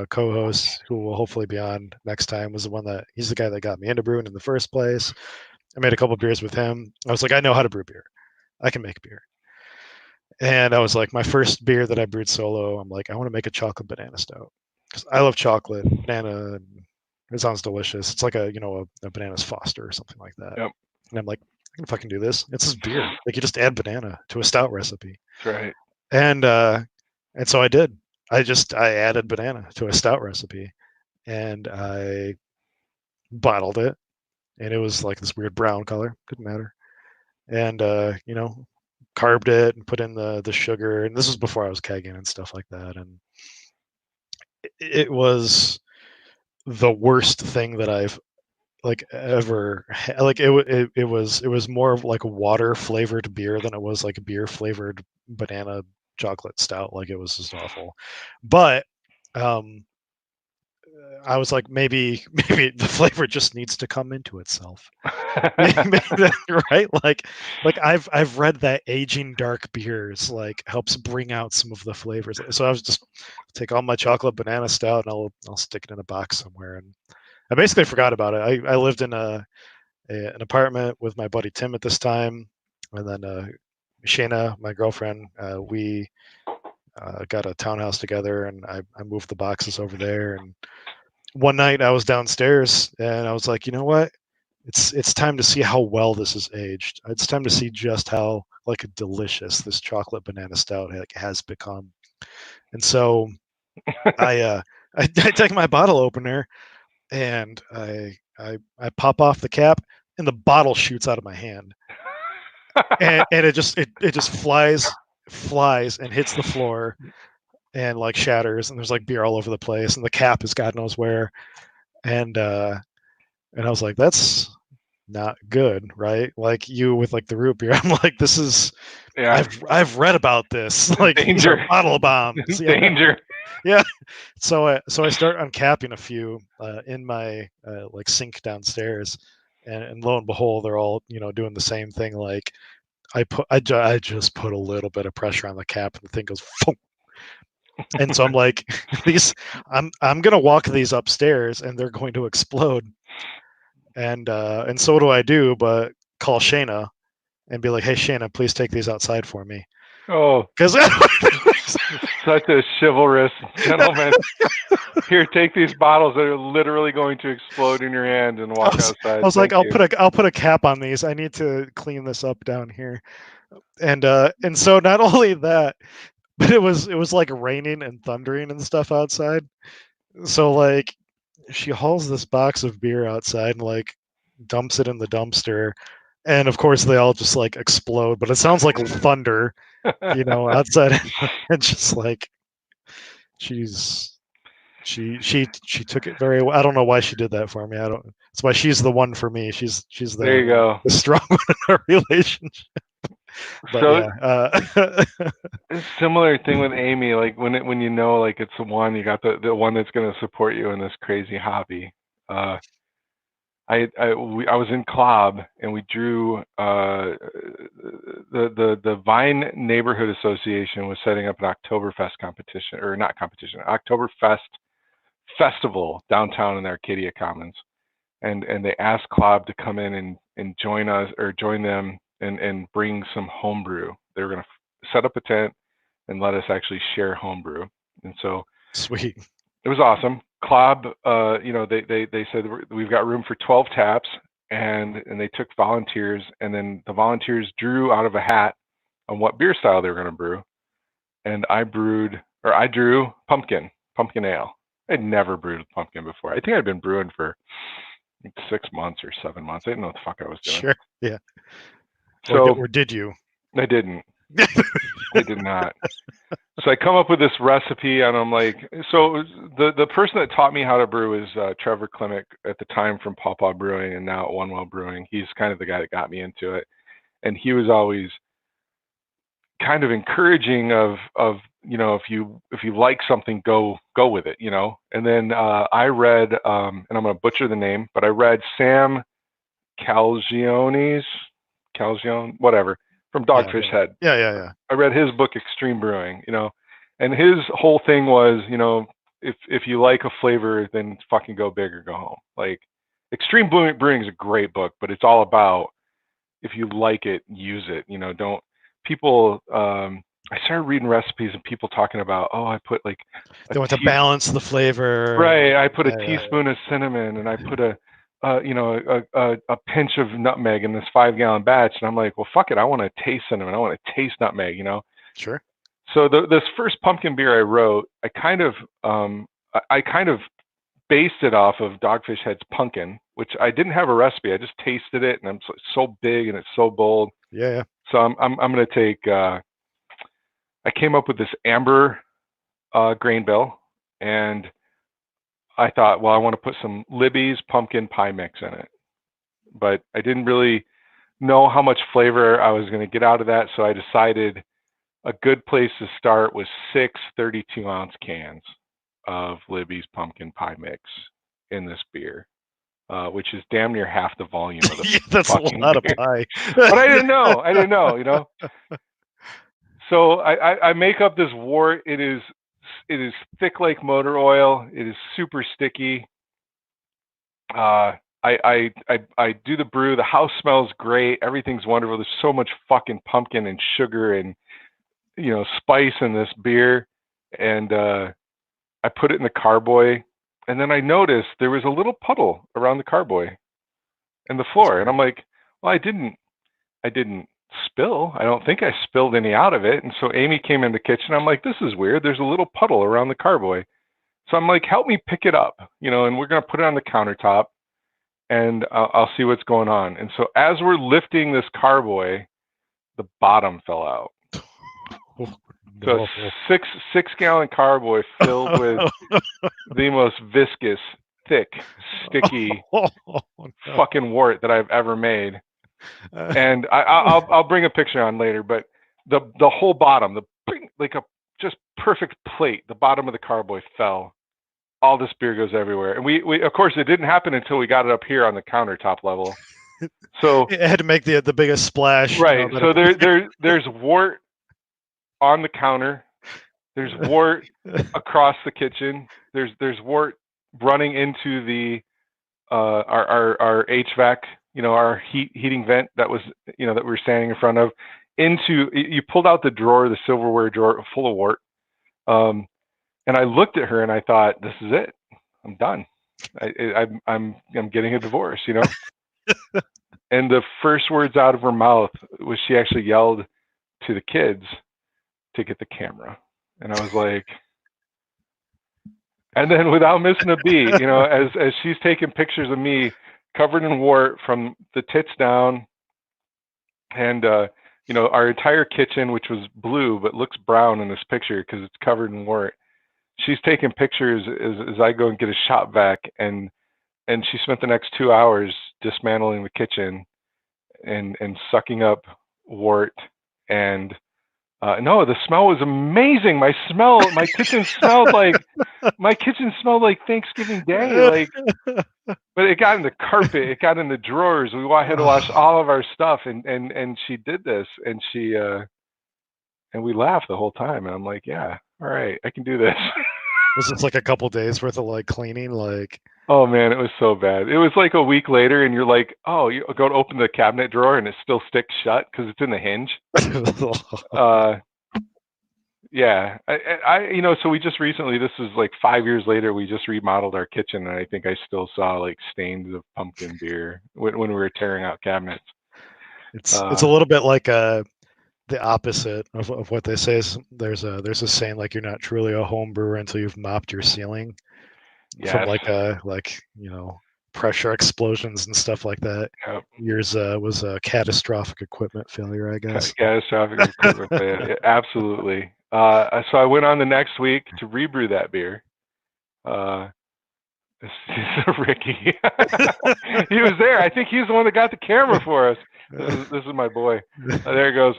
co-hosts, who will hopefully be on next time, was the one that he's the guy that got me into brewing in the first place. I made a couple beers with him. I was like, I know how to brew beer. I can make beer. And I was like, my first beer that I brewed solo, I'm like, I want to make a chocolate banana stout because I love chocolate, banana. And it sounds delicious. It's like a banana's Foster or something like that. Yep. And I'm like, I can fucking do this. It's this beer. Like you just add banana to a stout recipe. That's right. And so I did. I added banana to a stout recipe, and I bottled it, and it was like this weird brown color. Didn't matter. And carved it and put in the sugar. And this was before I was kegging and stuff like that. And it was the worst thing that I've like ever like it was more of like a water flavored beer than it was like a beer flavored banana chocolate stout. Like it was just awful. But I was like, maybe the flavor just needs to come into itself. Right? Like I've read that aging dark beers like helps bring out some of the flavors. So I was just take all my chocolate banana stout and I'll stick it in a box somewhere. And I basically forgot about it. I lived in an apartment with my buddy Tim at this time, and then Shayna, my girlfriend, we got a townhouse together, and I moved the boxes over there. And one night I was downstairs, and I was like, you know what? It's time to see how well this is aged. It's time to see just how like delicious this chocolate banana stout has become. And so I take my bottle opener and I pop off the cap, and the bottle shoots out of my hand, and it just flies and hits the floor and like shatters, and there's like beer all over the place, and the cap is God knows where. And I was like, that's not good, right? Like you with like the root beer. I'm like, this is Yeah. I've read about this. Like these are Danger. bottle bombs. Yeah. Danger. Yeah. So I start uncapping a few in my like sink downstairs, and lo and behold, they're all doing the same thing. Like I just put a little bit of pressure on the cap, and the thing goes. Boom. And so I'm like, I'm gonna walk these upstairs, and they're going to explode. And so what do I do but call Shayna and be like, hey Shayna, please take these outside for me. Oh, Because such a chivalrous gentleman. Here, take these bottles that are literally going to explode in your hand and walk outside. I was like, I'll put a cap on these. I need to clean this up down here. And so not only that, but it was like raining and thundering and stuff outside. So like she hauls this box of beer outside and like dumps it in the dumpster, and of course they all just like explode, but it sounds like thunder outside. And just like she took it very well. I don't know why she did that for me. That's why she's the one for me. She's there you go. the strong one in our relationship. But so yeah, similar thing with Amy, like when like it's the one you got the one that's going to support you in this crazy hobby. I was in Klob, and we drew the Vine Neighborhood Association was setting up an Oktoberfest competition, or not competition, Oktoberfest festival downtown in the Arcadia Commons, and they asked Klob to come in and join them and bring some homebrew. They were going to set up a tent and let us actually share homebrew, and so sweet. It was awesome. Klob, they said we've got room for 12 taps, and they took volunteers, and then the volunteers drew out of a hat on what beer style they were going to brew, and I drew pumpkin ale. I'd never brewed pumpkin before. I think I'd been brewing for 6 months or 7 months. I didn't know what the fuck I was doing. Sure. Yeah. So or did you? I didn't. I did not. So I come up with this recipe, and I'm like, so the person that taught me how to brew is Trevor Klimek at the time from Paw Paw Brewing, and now at One Well Brewing. He's kind of the guy that got me into it, and he was always kind of encouraging of if you like something, go with it, And then I read, and I'm going to butcher the name, but I read Sam Calzione, whatever, from Dogfish Head. Yeah. I read his book, Extreme Brewing, and his whole thing was, if you like a flavor, then fucking go big or go home. Like, Extreme Brewing is a great book, but it's all about, if you like it, use it. Don't people. I started reading recipes and people talking about, I put like they want to balance the flavor. Right, I put a teaspoon of cinnamon, and I put a pinch of nutmeg in this 5-gallon batch, and I'm like, well, fuck it, I want to taste cinnamon, I want to taste nutmeg, Sure. So this first pumpkin beer I wrote, I kind of based it off of Dogfish Head's Pumpkin, which I didn't have a recipe. I just tasted it, and I'm so big and it's so bold. Yeah. So I'm going to take. I came up with this amber grain bill, and I thought, well, I want to put some Libby's pumpkin pie mix in it, but I didn't really know how much flavor I was going to get out of that, so I decided a good place to start was 6 32-ounce cans of Libby's pumpkin pie mix in this beer, which is damn near half the volume of the that's a lot beer. Of pie. But I didn't know, So I make up this wort. It is thick like motor oil. It is super sticky. I do the brew. The house smells great. Everything's wonderful. There's so much fucking pumpkin and sugar and spice in this beer. And I put it in the carboy, and then I noticed there was a little puddle around the carboy and the floor. And I'm like, well, I didn't spill. I don't think I spilled any out of it. And so Amy came in the kitchen. I'm like, this is weird. There's a little puddle around the carboy. So I'm like, help me pick it up, and we're going to put it on the countertop, and I'll see what's going on. And so as we're lifting this carboy, the bottom fell out. So 6-gallon carboy filled with the most viscous, thick, sticky fucking wort that I've ever made. And I'll bring a picture on later, but the whole bottom, like a just perfect plate, the bottom of the carboy fell. All this beer goes everywhere, and we of course it didn't happen until we got it up here on the countertop level. So it had to make the biggest splash, right? So there's wort on the counter. There's wort across the kitchen. There's wort running into the our HVAC. Our heating vent that was, that we were standing in front of, you pulled out the drawer, the silverware drawer full of wort. And I looked at her and I thought, this is it. I'm done. I'm getting a divorce, And the first words out of her mouth was, she actually yelled to the kids to get the camera. And I was like, and then without missing a beat, as she's taking pictures of me covered in wort from the tits down, and our entire kitchen, which was blue but looks brown in this picture because it's covered in wort. She's taking pictures as I go and get a shop vac, and she spent the next 2 hours dismantling the kitchen and sucking up wort. And no, the smell was amazing. My kitchen smelled like Thanksgiving Day, but it got in the carpet, it got in the drawers. We had to wash all of our stuff, and she did this, and she and we laughed the whole time. And I'm like, yeah, all right, I can do this. Was this like a couple days worth of cleaning? Oh man, it was so bad. It was like a week later, and you're like, oh, you go to open the cabinet drawer, and it still sticks shut because it's in the hinge. Yeah, so we just recently, this was like 5 years later, we just remodeled our kitchen, and I think I still saw stains of pumpkin beer when we were tearing out cabinets. It's a little bit like the opposite of what they say. There's a saying, you're not truly a home brewer until you've mopped your ceiling. Yes. From pressure explosions and stuff like that. Yep. Yours was a catastrophic equipment failure, I guess. Catastrophic equipment failure. Yeah, absolutely. So I went on the next week to rebrew that beer. This is Ricky. He was there. I think he's the one that got the camera for us. This is my boy. There he goes.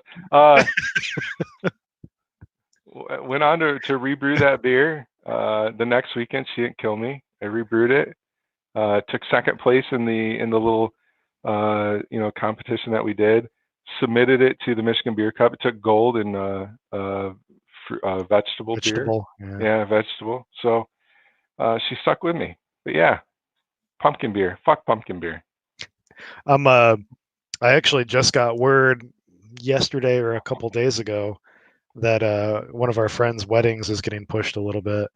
Went on to rebrew that beer. The next weekend, she didn't kill me. I rebrewed it. Took second place in the little competition that we did. Submitted it to the Michigan Beer Cup. It took gold in vegetable beer. Yeah, vegetable. So she stuck with me. But yeah, pumpkin beer. Fuck pumpkin beer. I actually just got word yesterday or a couple days ago that one of our friends' weddings is getting pushed a little bit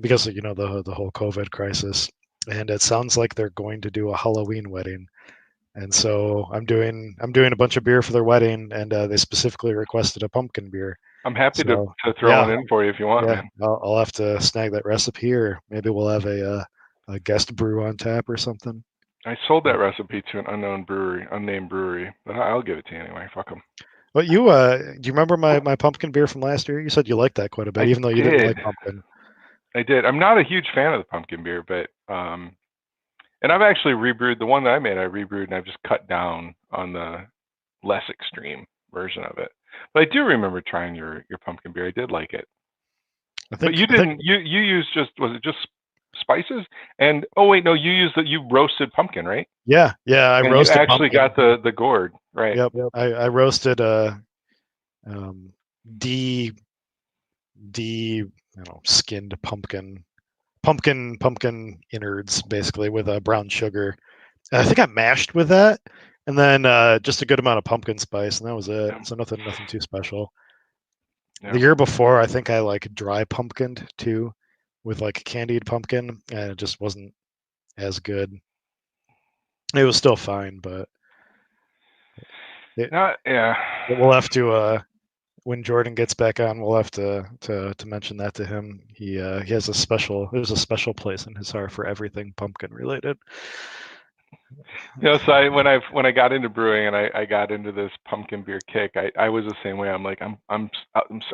because of the whole COVID crisis, and it sounds like they're going to do a Halloween wedding. And so I'm doing a bunch of beer for their wedding, and they specifically requested a pumpkin beer. I'm happy to throw one in for you if you want, man. I'll have to snag that recipe, or maybe we'll have a guest brew on tap or something. I sold that recipe to an unnamed brewery, but I'll give it to you anyway. Fuck them. Well, do you remember my pumpkin beer from last year? You said you liked that quite a bit, even though you didn't like pumpkin. I did. I'm not a huge fan of the pumpkin beer, but and I've actually rebrewed the one that I made. I rebrewed and I've just cut down on the less extreme version of it. But I do remember trying your pumpkin beer. I did like it. But you didn't. You used was it just spices? And oh wait, no, you roasted pumpkin, right? Yeah. I roasted. You actually got the gourd, right? Yep. I roasted skinned pumpkin innards, basically, with brown sugar. And I think I mashed with that, and then just a good amount of pumpkin spice, and that was it. So nothing too special. The year before, I think I dry pumpkined too, with candied pumpkin, and it just wasn't as good. It was still fine, but we'll have to when Jordan gets back on, we'll have to mention that to him. He has there's a special place in his heart for everything pumpkin related. So when I got into brewing and I got into this pumpkin beer kick, I was the same way. I'm like I'm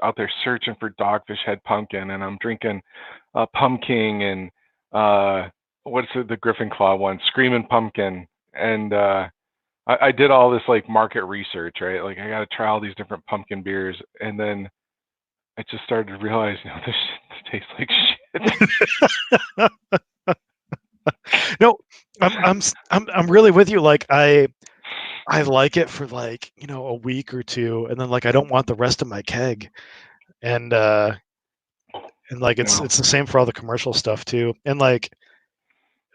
out there searching for Dogfish Head pumpkin, and I'm drinking pumpkin and what's the Griffin Claw one, Screaming Pumpkin, and I did all this market research, right? Like I got to try all these different pumpkin beers, and then I just started to realize, this shit tastes like shit. No, I'm really with you. I like it for a week or two, and then I don't want the rest of my keg, and it's the same for all the commercial stuff too, and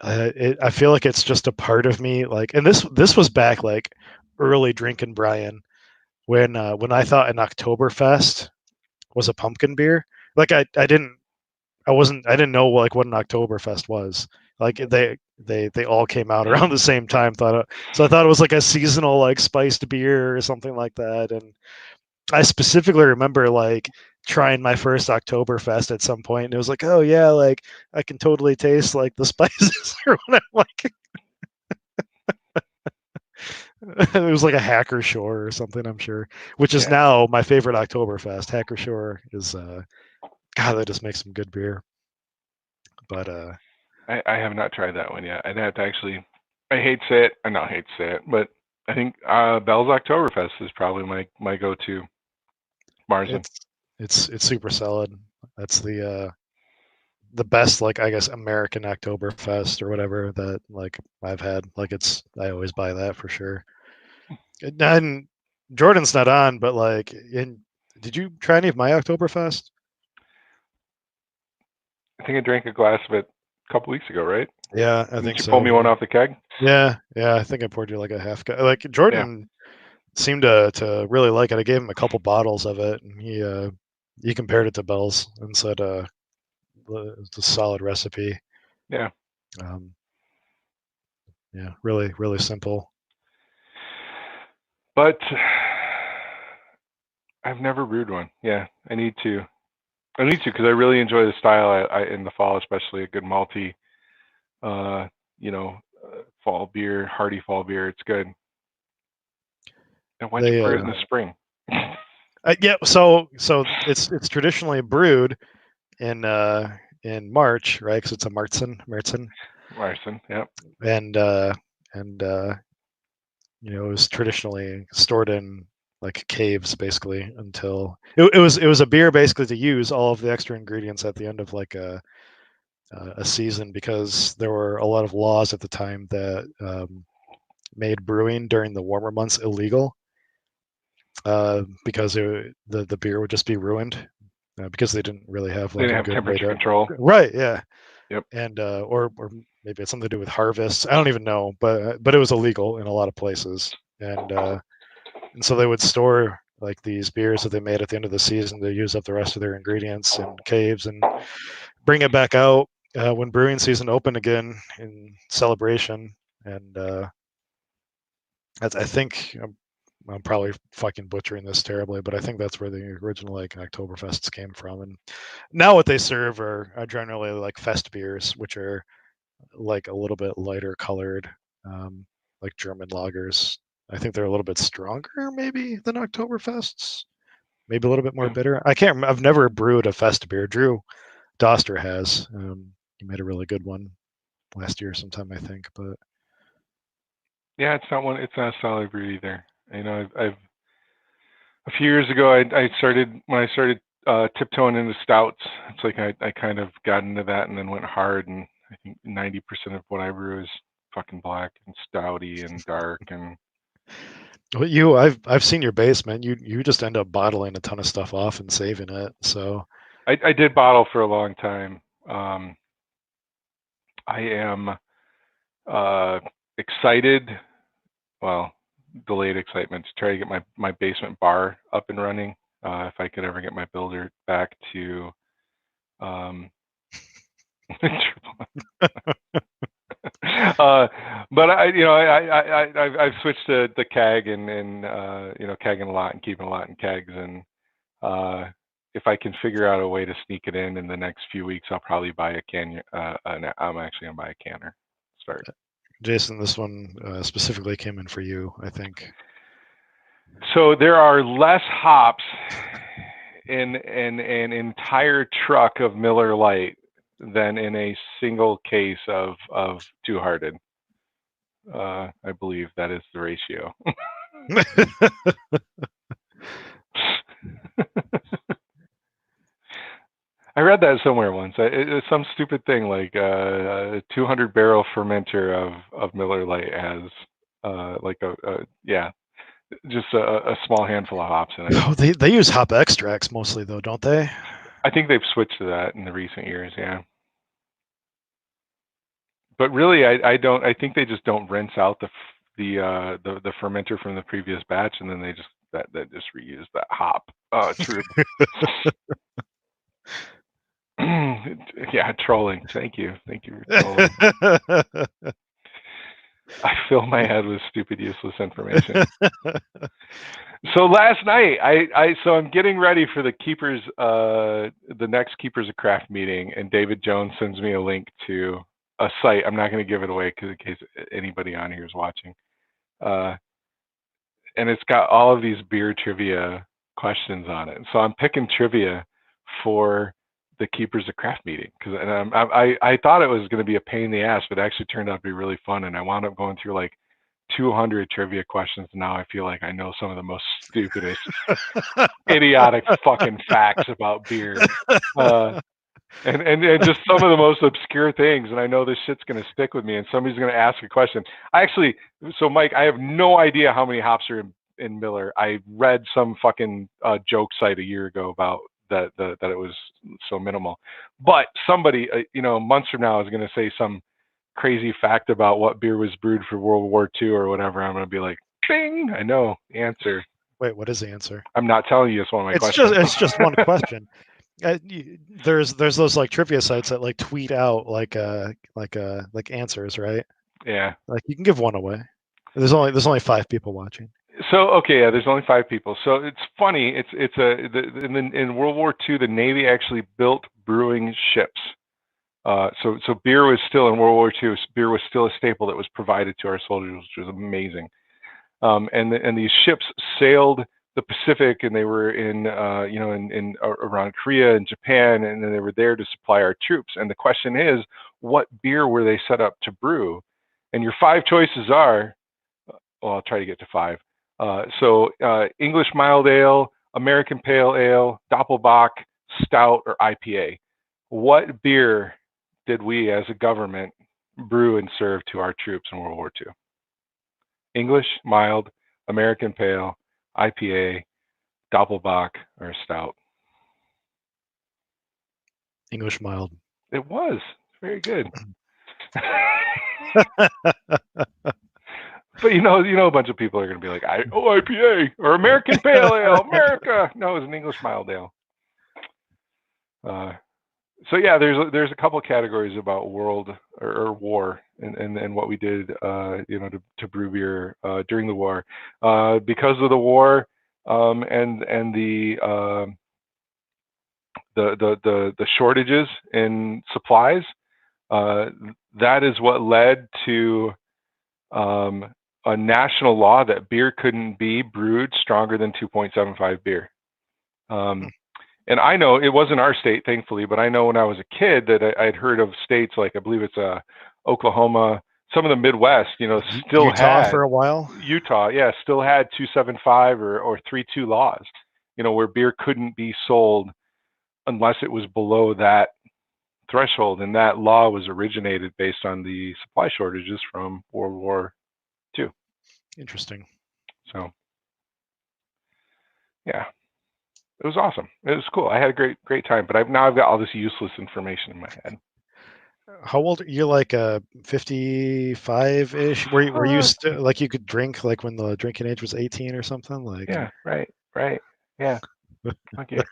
I feel like it's just a part of me. And this was back early drinking Brian, when I thought an Oktoberfest was a pumpkin beer. I didn't know what an Oktoberfest was. They all came out around the same time. So I thought it was a seasonal spiced beer or something like that. And I specifically remember trying my first Oktoberfest at some point, and it was oh yeah, I can totally taste the spices or whatever. It was a Hacker Shore or something, I'm sure, which is now my favorite Oktoberfest. Hacker Shore is God, that just makes some good beer. But I have not tried that one yet. I'd have to actually. I hate to say it. I not hate to say it, but I think Bell's Oktoberfest is probably my go-to. Marzen. It's super solid. That's the best I guess American Oktoberfest or whatever that I've had. I always buy that for sure. And Jordan's not on, but did you try any of my Oktoberfest? I think I drank a glass of it a couple weeks ago, right? Yeah, I think you so. Pull me one off the keg? Yeah, I think I poured you a half. Jordan seemed to really like it. I gave him a couple bottles of it, and he compared it to Bell's and said it's a solid recipe. Yeah. Yeah, really, really simple. But I've never brewed one. Yeah, I need to because I really enjoy the style. In the fall, especially a good malty fall beer, hearty fall beer. It's good. And why don't They, you brew it in the spring? yeah, so it's traditionally brewed in March, right? Because it's a Marzen, Larson, yep. and it was traditionally stored in like caves basically until it was a beer basically to use all of the extra ingredients at the end of like a season, because there were a lot of laws at the time that made brewing during the warmer months illegal, because the beer would just be ruined, because they didn't really have They like didn't a have good way temperature to control. right, yeah. Yep. And or maybe it's something to do with harvests. I don't even know, but it was illegal in a lot of places, and so they would store like these beers that they made at the end of the season to use up the rest of their ingredients in caves and bring it back out when brewing season opened again in celebration. And I think I'm probably fucking butchering this terribly, but I think that's where the original like Oktoberfests came from. And now what they serve are generally like fest beers, which are like a little bit lighter colored, like German lagers. I think they're a little bit stronger maybe than Oktoberfests. Maybe a little bit more bitter. I can't. I've never brewed a fest beer. Drew Doster has. He made a really good one last year sometime, I think. But yeah, it's not a solid brew either. I've a few years ago I started tiptoeing into stouts. It's like I kind of got into that and then went hard, and I think 90% of what I brew is fucking black and stouty and dark. And I've seen your basement. You just end up bottling a ton of stuff off and saving it. So I did bottle for a long time. I am excited, well, delayed excitement to try to get my basement bar up and running. If I could ever get my builder back to but I've switched to the keg and kegging a lot and keeping a lot in kegs, and if I can figure out a way to sneak it in the next few weeks, I'll probably buy a can. I'm actually gonna buy a canner. Start. Jason, this one specifically came in for you, I think. So there are less hops in an entire truck of Miller Lite than in a single case of Two Hearted. I believe that is the ratio. I read that somewhere once. It was some stupid thing like a 200 barrel fermenter of Miller Lite has just a small handful of hops in it. Oh, they use hop extracts mostly though, don't they? I think they've switched to that in the recent years, yeah. But really, I don't. I think they just don't rinse out the fermenter from the previous batch, and then they just just reuse that hop. True. Yeah, trolling. Thank you for trolling. I fill my head with stupid, useless information. So last night, I'm getting ready for the next Keepers of Craft meeting, and David Jones sends me a link to a site. I'm not going to give it away in case anybody on here is watching. And it's got all of these beer trivia questions on it. So I'm picking trivia for the Keepers of Craft meeting I thought it was going to be a pain in the ass, but it actually turned out to be really fun. And I wound up going through like 200 trivia questions. Now I feel like I know some of the most stupidest, idiotic fucking facts about beer. And just some of the most obscure things, and I know this shit's going to stick with me, and somebody's going to ask a question. So Mike, I have no idea how many hops are in Miller. I read some fucking joke site a year ago about that it was so minimal. But somebody, months from now is going to say some crazy fact about what beer was brewed for World War II or whatever. I'm going to be like, bing, I know the answer. Wait, what is the answer? I'm not telling you. It's one of my questions. It's just one question. There's those like trivia sites that like tweet out like answers, right? Yeah. Like you can give one away. There's only 5 people watching. So okay, yeah, there's only 5 people. So it's funny. In World War II, the Navy actually built brewing ships So beer was still in World War II. Beer was still a staple that was provided to our soldiers, which was amazing. And these ships sailed the Pacific, and they were in around Korea and Japan, and then they were there to supply our troops. And the question is, what beer were they set up to brew? And your 5 choices are, well, I'll try to get to 5. English mild ale, American pale ale, Doppelbock, stout, or IPA. What beer did we as a government brew and serve to our troops in World War II? English, mild, American pale, IPA, Doppelbock, or stout? English mild. It was. Very good. But you know, a bunch of people are going to be like, IPA or American Pale Ale, America. No, it was an English mild ale. So yeah, there's a couple categories about world or war and what we did, to brew beer during the war, because of the war, and the shortages in supplies. That is what led to a national law that beer couldn't be brewed stronger than 2.75 beer. And I know it wasn't our state, thankfully, but I know when I was a kid that I'd heard of states like, I believe it's Oklahoma, some of the Midwest, still Utah had for a while. Utah, yeah, still had 275 or 3.2 laws, where beer couldn't be sold unless it was below that threshold, and that law was originated based on the supply shortages from World War II. Interesting. So, yeah. It was awesome. It was cool. I had a great time, but I've got all this useless information in my head. How old are you? Like 55-ish? Were you still like you could drink like when the drinking age was 18 or something? Like yeah, right, yeah. Okay.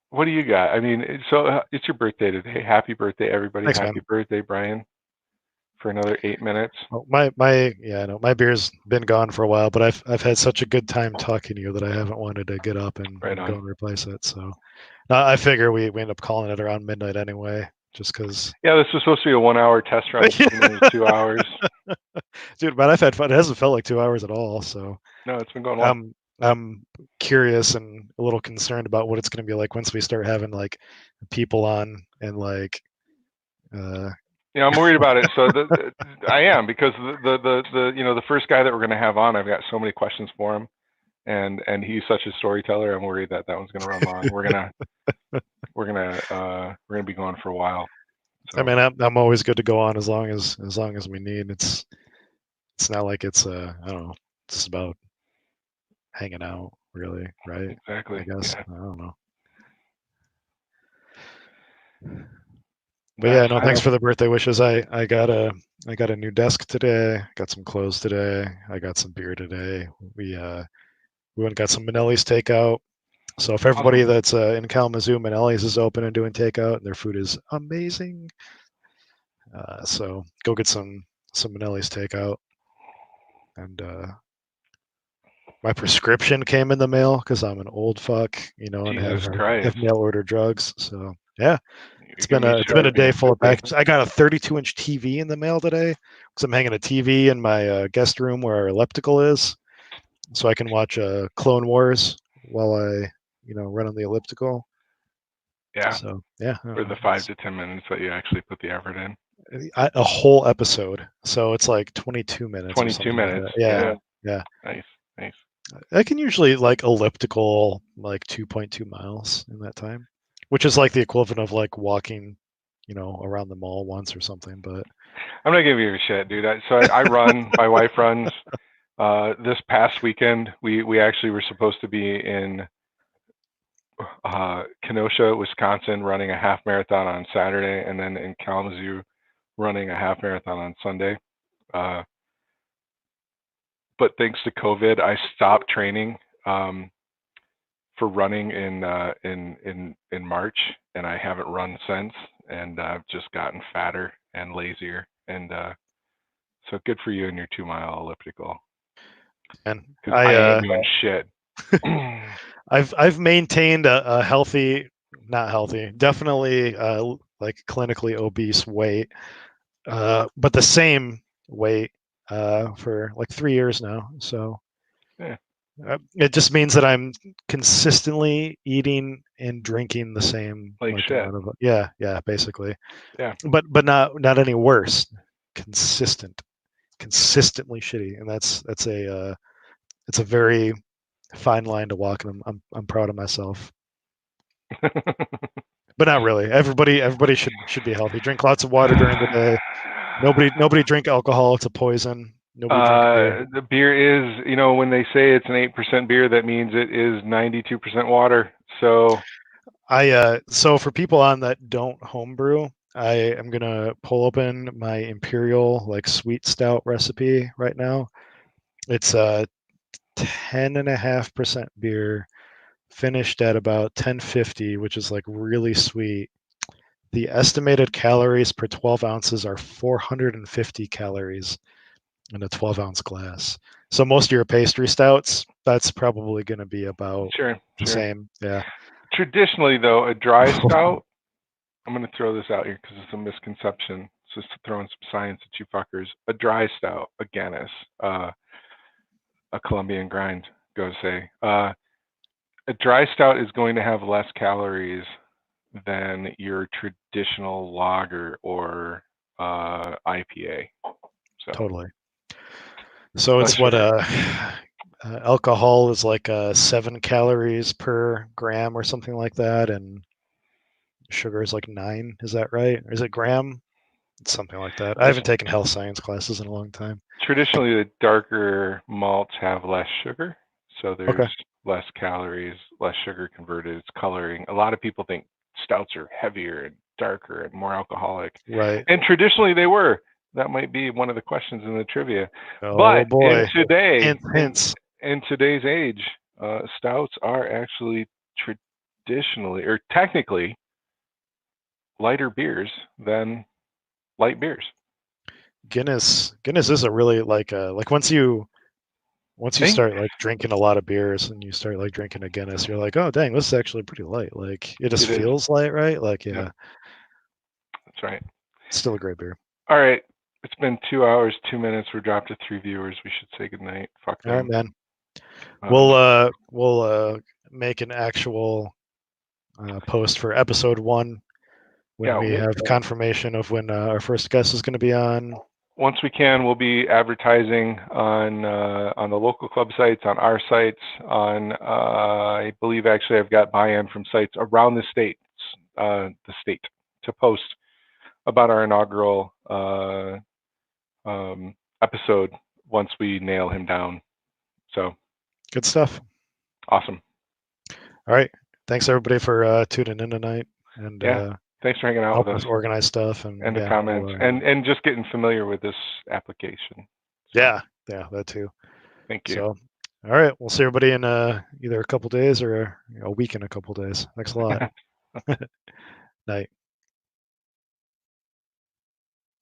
What do you got? I mean, so it's your birthday today. Happy birthday, everybody! Thanks, Happy man. birthday, Brian, for another 8 minutes. Well, my beer's been gone for a while, but I've had such a good time talking to you that I haven't wanted to get up and go and replace it. So I figure we end up calling it around midnight anyway, just because. Yeah, this was supposed to be a 1-hour test run. It's been 2 hours. Dude, but I've had fun. It hasn't felt like 2 hours at all. So no, it's been going well. I'm curious and a little concerned about what it's going to be like once we start having like people on and like. I'm worried about it. So I am, because the first guy that we're going to have on, I've got so many questions for him, and he's such a storyteller. I'm worried that one's going to run long. We're gonna be going for a while. So. I mean, I'm always good to go on as long as we need. It's not like it's I don't know, it's just about hanging out, really, right? Exactly. I guess. Yeah. I don't know. But yeah, no, thanks for the birthday wishes. I got a new desk today. Got some clothes today. I got some beer today. We went and got some Manelli's takeout. So if everybody that's in Kalamazoo, Manelli's is open and doing takeout, and their food is amazing. So go get some Manelli's takeout. And my prescription came in the mail because I'm an old fuck, and have mail order drugs. So yeah. It's been a day full of packages. I got a 32-inch TV in the mail today because I'm hanging a TV in my guest room where our elliptical is, so I can watch Clone Wars while I, run on the elliptical. Yeah. So yeah. For the 5 to 10 minutes that you actually put the effort in. A whole episode, so it's like 22 minutes. 22 minutes. Like yeah. Nice. I can usually like elliptical like 2.2 miles in that time, which is like the equivalent of like walking, around the mall once or something. But I'm not giving you a shit, dude. I run. My wife runs. This past weekend, we actually were supposed to be in Kenosha, Wisconsin, running a half marathon on Saturday, and then in Kalamazoo, running a half marathon on Sunday. But thanks to COVID, I stopped training for running in March, and I haven't run since, and I've just gotten fatter and lazier. And so good for you and your 2-mile elliptical. And I ain't doing shit. I've maintained a healthy, not healthy, definitely like clinically obese weight, but the same weight for like 3 years now. So Yeah. it just means that I'm consistently eating and drinking the same Like shit. amount of yeah, basically. Yeah. But not any worse. Consistently shitty, and that's a it's a very fine line to walk, and I'm proud of myself. But not really. Everybody should be healthy. Drink lots of water during the day. Nobody drink alcohol. It's a poison. Nobody drink beer. The beer is, when they say it's an 8% beer, that means it is 92% water. So So for people on that don't homebrew, I am gonna pull open my imperial like sweet stout recipe right now. It's a 10.5% beer, finished at about 1050, which is like really sweet. The estimated calories per 12 ounces are 450 calories in a 12-ounce glass. So most of your pastry stouts, that's probably going to be about sure. the same. Yeah. Traditionally, though, a dry stout, I'm going to throw this out here because it's a misconception. So just to throw in some science at you fuckers. A dry stout, a Guinness, a Colombian grind, go to say. A dry stout is going to have less calories than your traditional lager or IPA. So Totally. So less it's what sugar. alcohol is like 7 calories per gram or something like that, and sugar is like 9. Is that right? Or is it gram? It's something like that. I haven't taken health science classes in a long time. Traditionally, the darker malts have less sugar, so there's Okay. less calories, less sugar converted. It's coloring. A lot of people think stouts are heavier and darker and more alcoholic. Right. And traditionally they were. That might be one of the questions in the trivia. Oh But boy. in today's age, stouts are actually traditionally or technically lighter beers than light beers. Guinness is a really like once you start like drinking a lot of beers and you start like drinking a Guinness, you're like, oh dang, this is actually pretty light. Like it just feels light, right? Like yeah. Yep. That's right. It's still a great beer. All right. It's been 2 hours, 2 minutes. We're dropped to 3 viewers. We should say goodnight. Fuck them. All right, man. We'll make an actual post for episode 1 when we have confirmation of when our first guest is going to be on. Once we can, we'll be advertising on the local club sites, on our sites, on I believe actually I've got buy-in from sites around the state to post about our inaugural episode once we nail him down. So good stuff. Awesome. All right. Thanks everybody for tuning in tonight. And thanks for hanging out with us. Organize stuff and the comments and just getting familiar with this application. So, yeah, that too. Thank you. So, all right, we'll see everybody in either a couple days or a week in a couple days. Thanks a lot. Night.